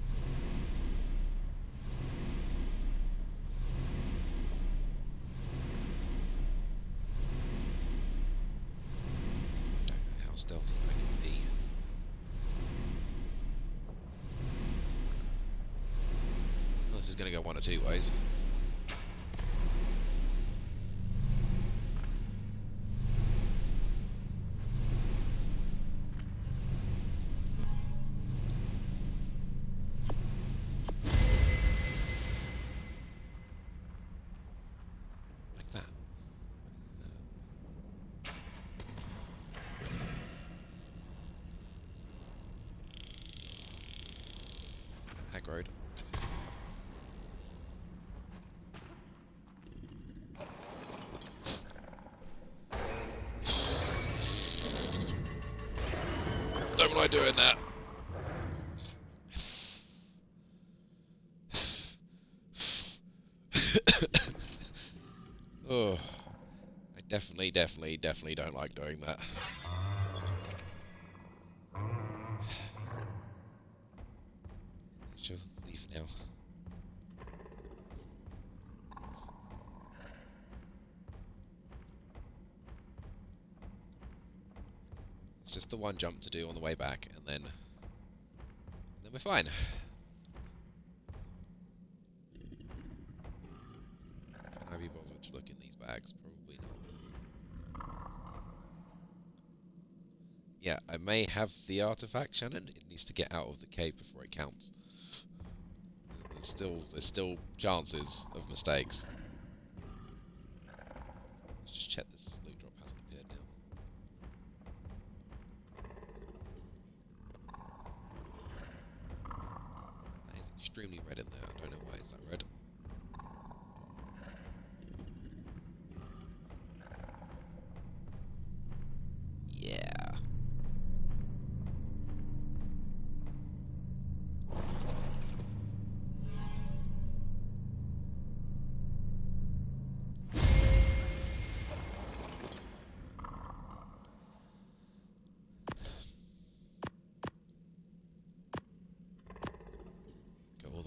Stealthy I can be. Well, this is going to go one or two ways. Like that. Aggroed. Don't like doing that. Oh, I definitely don't like doing that. She'll leave now. It's just the one jump to do on the way back, and then we're fine. Can I be bothered to look in these bags? Probably not. Yeah, I may have the artifact, Shannen. It needs to get out of the cave before it counts. There's still chances of mistakes. Let's just check this loot drop hasn't appeared now. That is extremely red in there. I don't know why it's that red. Yeah.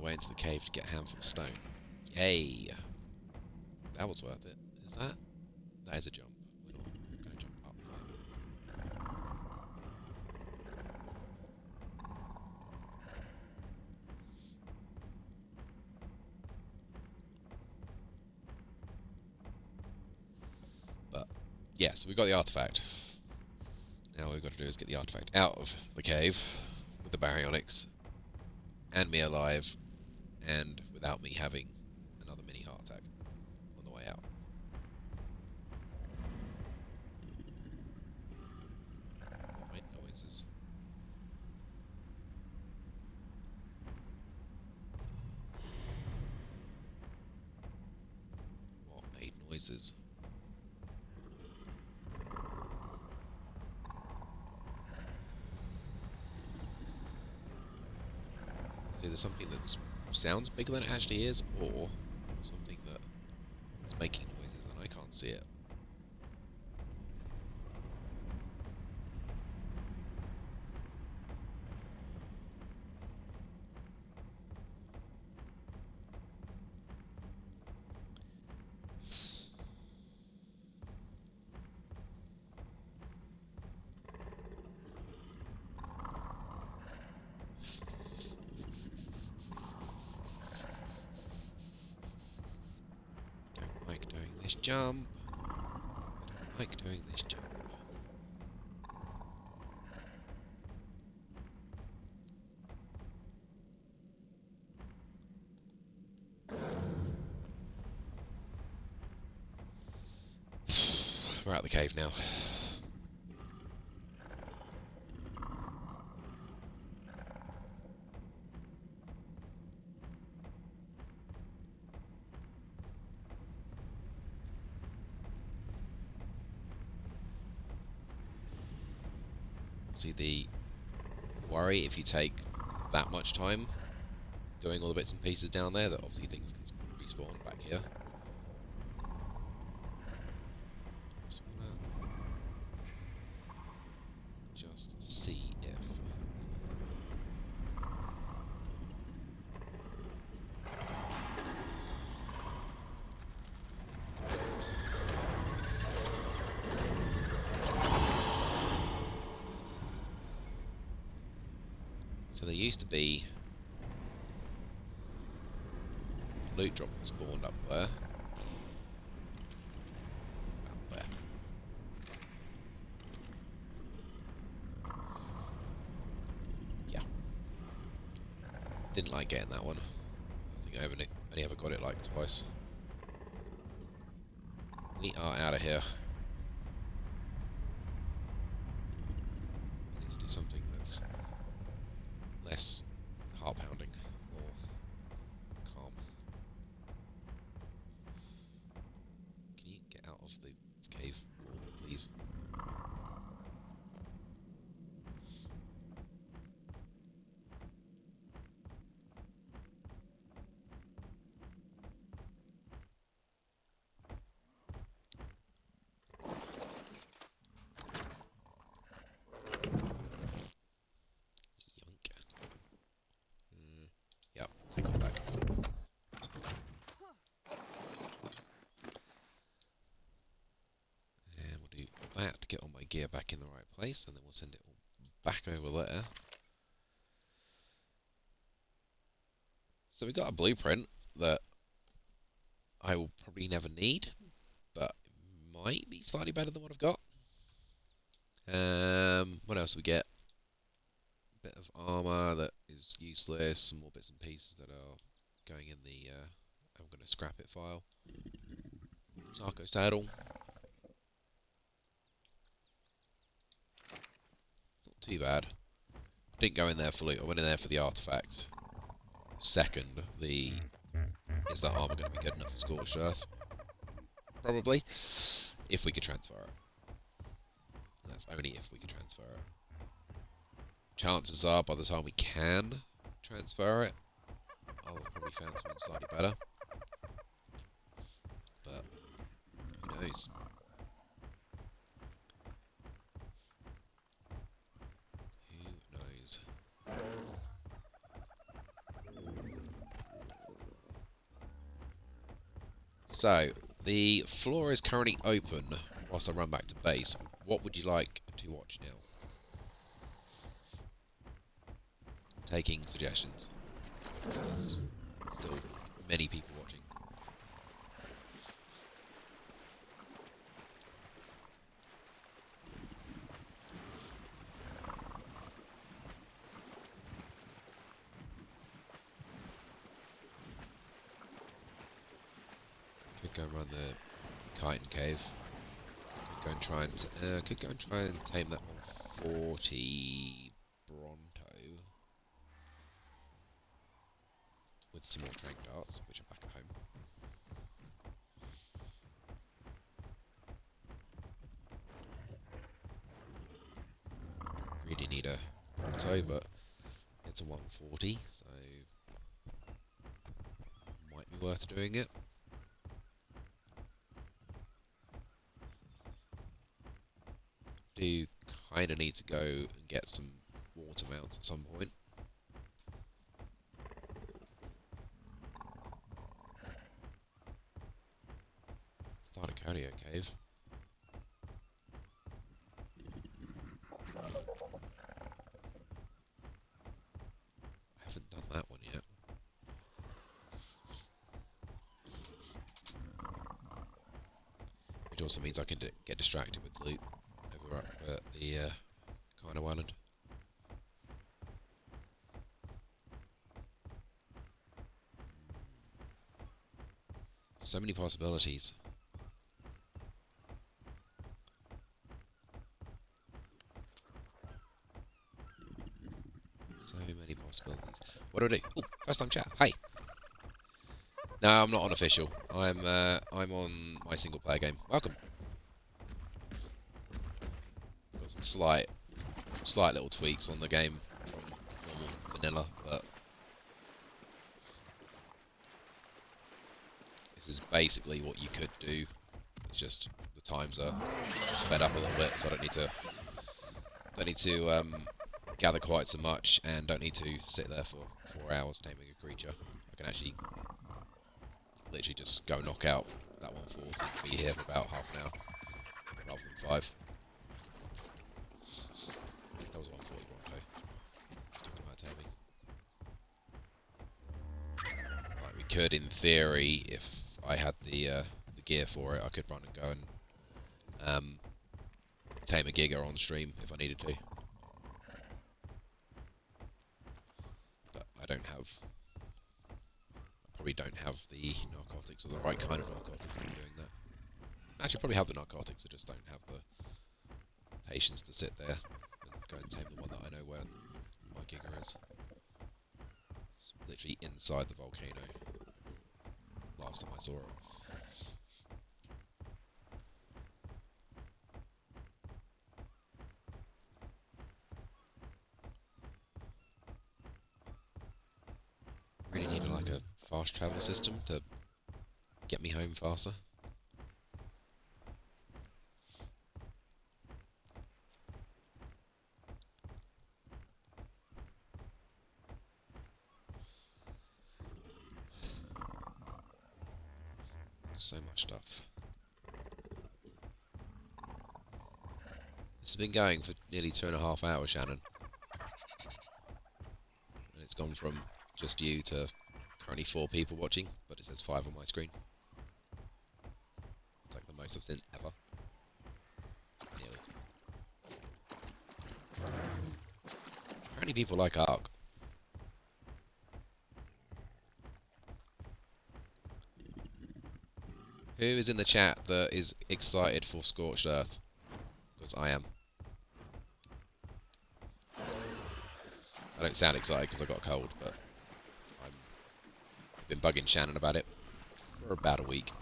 Way into the cave to get a handful of stone. Yay! That was worth it. Is that? That is a jump. We're not going to jump up that. Yes, we got the artifact. Now all we've got to do is get the artifact out of the cave with the baryonyx, and me alive, and without me having another mini heart attack on the way out. What made noises? What made noises? It's either something that sounds bigger than it actually is, or something that is making noises and I can't see it. Don't like doing this jump. I don't like doing this jump. We're out the cave now. Obviously the worry if you take that much time doing all the bits and pieces down there, that obviously things can respawn back here. Just see if... So there used to be a loot drop that spawned up there. Up there. Yeah. Didn't like getting that one. I think I only ever got it like twice. We are out of here. I need to do something that's less heart pounding, more calm. Can you get out of the cave wall, please? Yep, take it back. And we'll do that to get all my gear back in the right place, and then we'll send it all back over there. So we got a blueprint that I will probably never need, but it might be slightly better than what I've got. What else do we get? Bit of armour that is useless, some more bits and pieces that are going in the I'm going to scrap it file. Sarco saddle. Not too bad. Didn't go in there fully. I went in there for the artifact. Second, is that armour going to be good enough for Scorched Earth? Probably, if we could transfer it. That's only if we could transfer it. Chances are, by the time we can transfer it, I'll have probably found something slightly better. But who knows? Who knows? So, the floor is currently open whilst I run back to base. What would you like to watch now? Taking suggestions. There's still many people watching. go run the chitin cave. Could go and try and tame that 140 Bronto with some more trank darts, which are back at home. Really need a Bronto, but it's a 140, so might be worth doing it. Do kind of need to go and get some water mounts at some point. Thardaconia cave. I haven't done that one yet. Which also means I can get distracted with loot over at the kind of island. So many possibilities. So many possibilities. What do I do? Oh, first time chat. Hi. No, I'm not on official. I'm on my single player game. Welcome. Got some slight little tweaks on the game from normal vanilla, but this is basically what you could do. It's just the times are sped up a little bit, so I don't need to gather quite so much, and don't need to sit there for 4 hours taming a creature. I can actually literally just go knock out that 140 and be here for about half an hour rather than 5. That was 140 Bronto. Talking about taming. Right, we could, in theory, if I had the gear for it, I could run and go and tame a Giga on stream if I needed to. But I probably don't have the narcotics, or the right kind of narcotics to be doing that. Actually, probably have the narcotics, I just don't have the patience to sit there and go and tame the one that I know where my Giga is. It's literally inside the volcano. Last time I saw it. Really need like a fast travel system to get me home faster. So much stuff. This has been going for nearly 2.5 hours, Shannen. And it's gone from just you to currently 4 people watching, but it says 5 on my screen. It's like the most I've seen ever. Nearly. Apparently people like Ark. Who is in the chat that is excited for Scorched Earth? Because I am. I don't sound excited because I got a cold, but I've been bugging Shannen about it for about a week.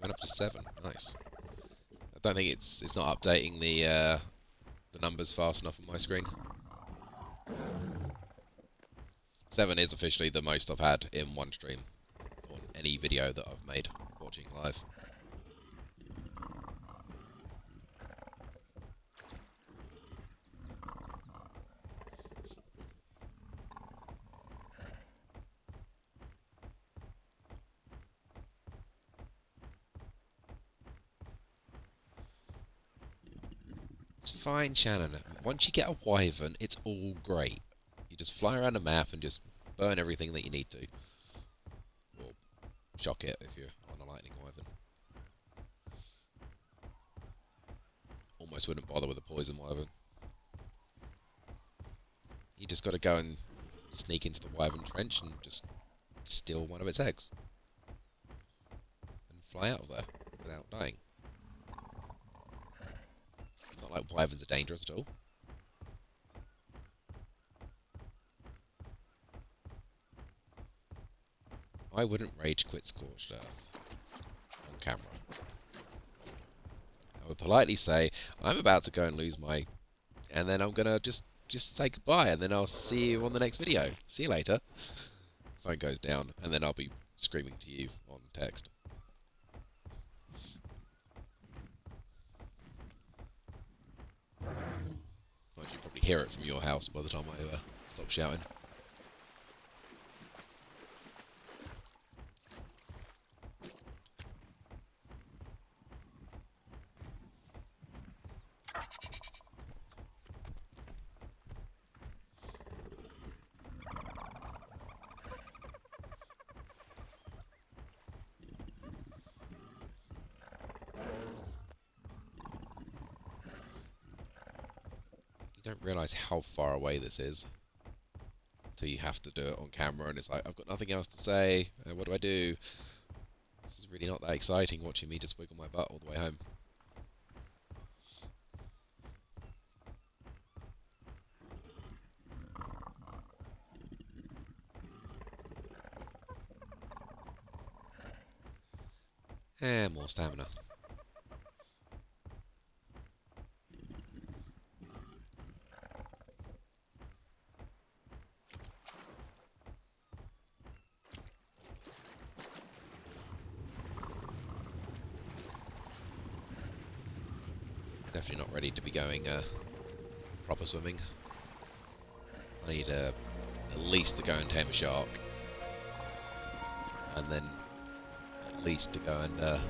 Went up to 7. Nice. I don't think it's not updating the numbers fast enough on my screen. 7 is officially the most I've had in one stream on any video that I've made watching live. It's fine, Shannen. Once you get a wyvern, it's all great. You just fly around the map and just burn everything that you need to. shock it if you're on a lightning wyvern. Almost wouldn't bother with a poison wyvern. You just got to go and sneak into the wyvern trench and just steal one of its eggs. And fly out of there without dying. It's not like wyverns are dangerous at all. I wouldn't rage quit Scorched Earth on camera. I would politely say, I'm about to go and lose my... And then I'm going to just say goodbye, and then I'll see you on the next video. See you later. Phone goes down, and then I'll be screaming to you on text. Mind you probably hear it from your house by the time I stop shouting. You don't realise how far away this is until you have to do it on camera, and it's like, I've got nothing else to say, what do I do? This is really not that exciting, watching me just wiggle my butt all the way home. And more stamina. Definitely not ready to be going proper swimming. I need at least to go and tame a shark, and then at least to go and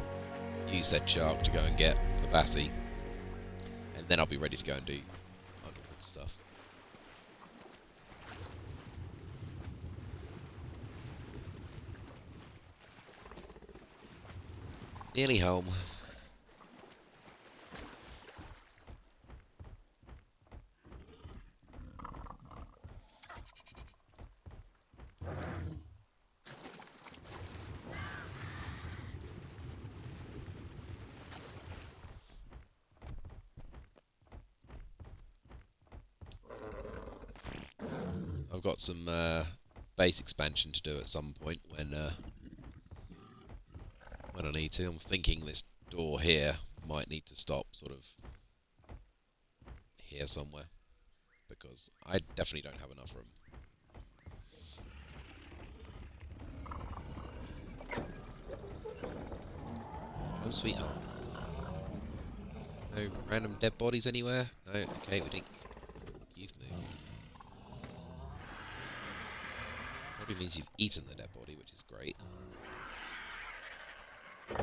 use that shark to go and get the bassie, and then I'll be ready to go and do underwater stuff. Nearly home. I've got some base expansion to do at some point when I need to. I'm thinking this door here might need to stop sort of here somewhere, because I definitely don't have enough room. Oh, sweetheart. No random dead bodies anywhere? No? Okay, we didn't... You've moved. Probably means you've eaten the dead body, which is great. You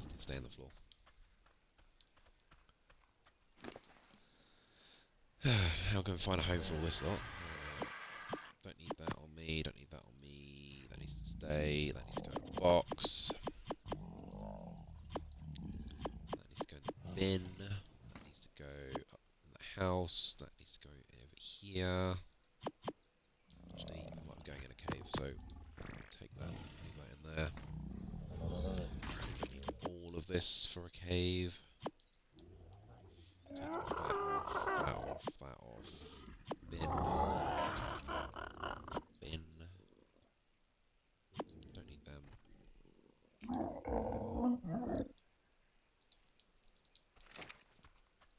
can stay on the floor. Now go and find a home for all this lot. Don't need that on me, don't need that on me. That needs to stay, that needs to go in a box. That needs to go in the bin. That needs to go up in the house. That needs to go over here. Actually, I might be going in a cave, so take that, leave that in there. Need all of this for a cave. Take that off, that off. Bin. Bin. Don't need them.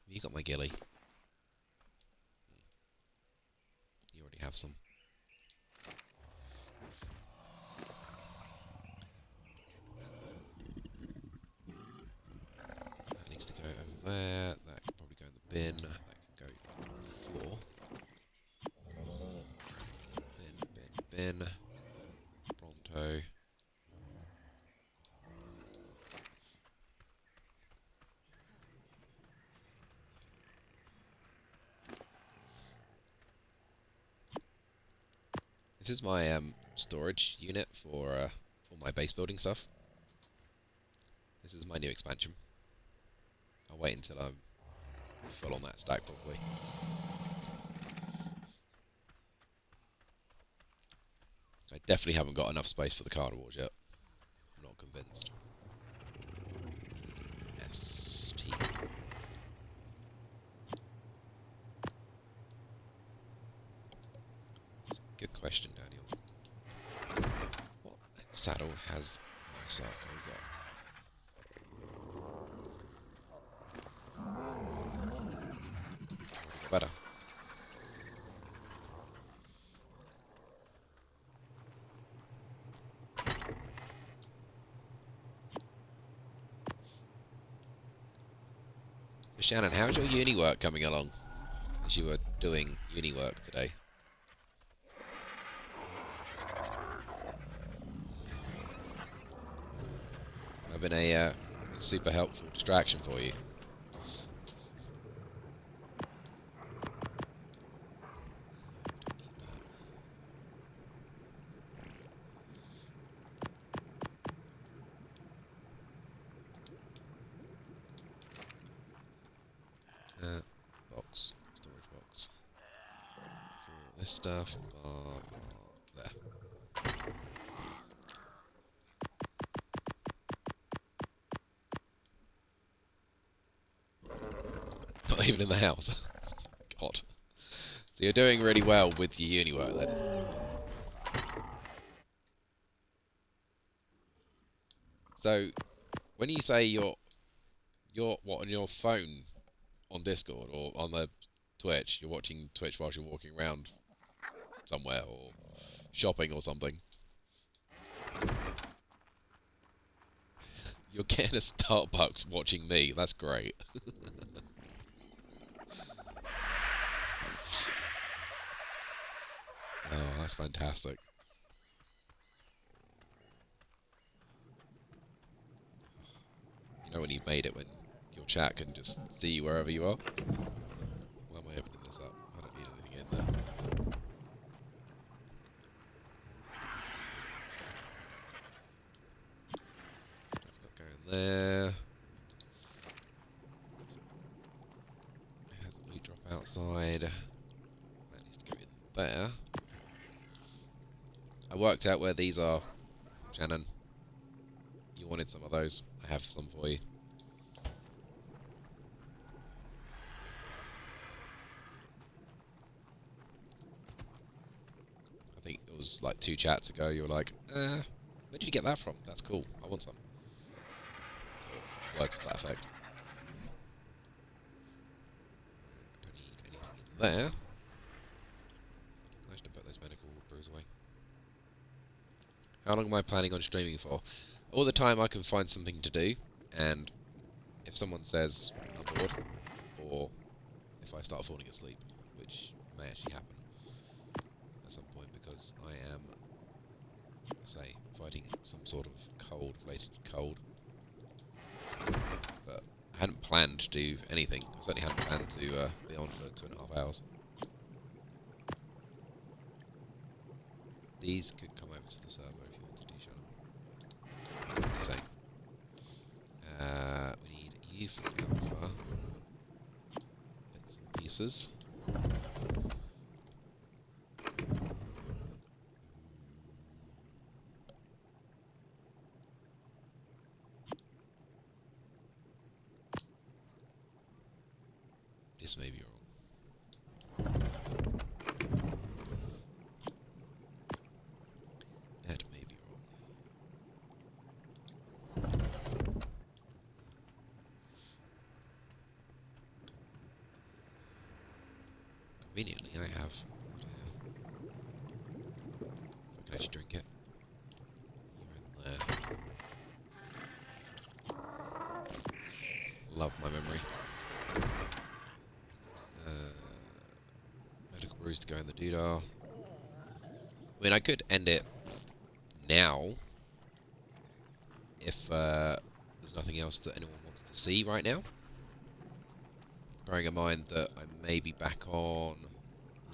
You got my ghillie. You already have some. That needs to go over there. That can probably go in the bin. That can go on the floor. Bin. Pronto. This is my storage unit for all my base building stuff. This is my new expansion. I'll wait until I'm full on that stack probably. I definitely haven't got enough space for the carnivores yet. I'm not convinced. ST. That's a good question, Daniel. What saddle has my Sarko got? Better. So Shannen, how's your uni work coming along? As you were doing uni work today. I've been a super helpful distraction for you. Box, storage box. For this stuff, there. Not even in the house. God. So you're doing really well with your uni work then. So, when you say you're what, on your phone on Discord or on the Twitch, you're watching Twitch whilst you're walking around somewhere or shopping or something. You're getting a Starbucks watching me. That's great. Oh, that's fantastic. You know when you've made it, when your chat can just see you wherever you are? Why am I opening this up? I don't need anything in there. That's not going there. It has a loot drop outside. That needs to go in there. I worked out where these are, Shannen. You wanted some of those. I have some for you. I think it was like 2 chats ago. You were like, where did you get that from? That's cool. I want some. It works to that effect. Don't need anything in there. I should have put those medical brews away. How long am I planning on streaming for? All the time I can find something to do, and if someone says I'm bored, or if I start falling asleep, which may actually happen at some point because I am, say, fighting some sort of cold-related cold. But I hadn't planned to do anything. I certainly hadn't planned to be on for 2.5 hours. These could come over to the server if you want to do, Shannen. Just saying. We need you for the alpha. Bits and pieces. This may be wrong. That may be wrong. Conveniently, I have. If I can actually drink it. You're in there. Love my memory. Medical brews to go in the doodah. I mean, I could end it now if there's nothing else that anyone wants to see right now. Bearing in mind that I may be back on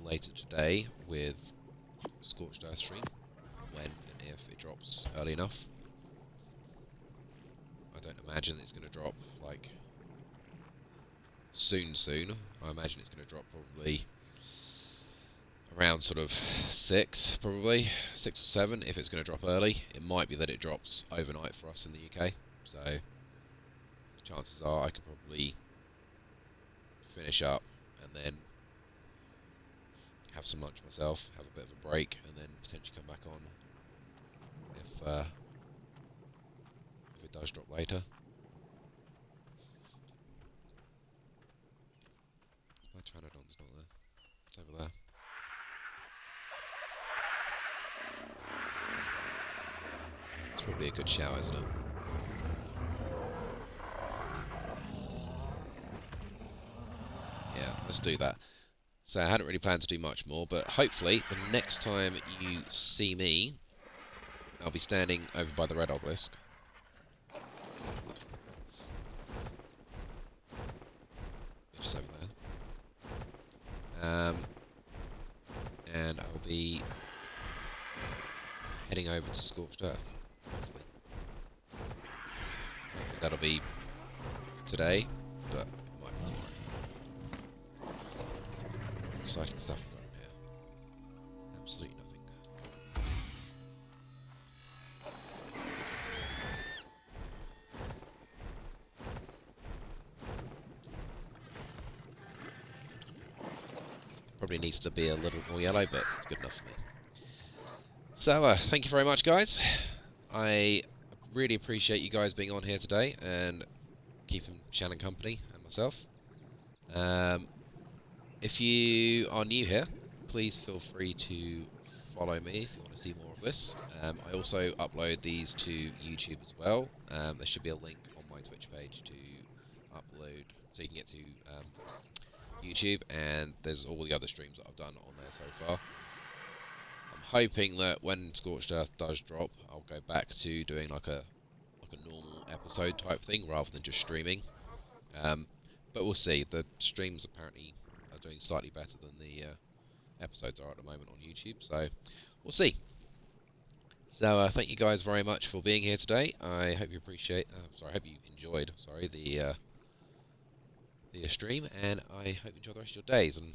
later today with scorched earth stream when and if it drops early enough. I don't imagine it's going to drop like soon. I imagine it's going to drop probably around sort of 6, probably 6 or 7. If it's going to drop early, it might be that it drops overnight for us in the UK. So chances are I could probably finish up and then have some lunch myself, have a bit of a break, and then potentially come back on if it does drop later. My Pteranodon's not there. It's over there. It's probably a good shout, isn't it? Yeah, let's do that. So I hadn't really planned to do much more, but hopefully the next time you see me, I'll be standing over by the red obelisk. Just over there. And I'll be heading over to Scorched Earth, hopefully. That'll be today, but it might be tomorrow. Exciting stuff going on here. Absolutely nothing. Probably needs to be a little more yellow, but it's good enough for me. So, thank you very much, guys. I really appreciate you guys being on here today and keeping Shannen company and myself. If you are new here, please feel free to follow me if you want to see more of this. I also upload these to YouTube as well. There should be a link on my Twitch page to upload, so you can get to YouTube, and there's all the other streams that I've done on there so far. I'm hoping that when Scorched Earth does drop, I'll go back to doing like a normal episode type thing rather than just streaming. But we'll see. The streams apparently are doing slightly better than the episodes are at the moment on YouTube, so we'll see. So thank you guys very much for being here today. I hope you appreciate. I hope you enjoyed. The stream, and I hope you enjoy the rest of your days. And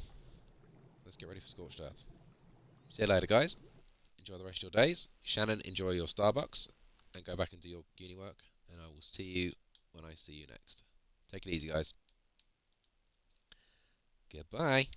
let's get ready for Scorched Earth. See you later, guys. Enjoy the rest of your days. Shannen, enjoy your Starbucks, and go back and do your uni work. And I will see you when I see you next. Take it easy, guys. Goodbye.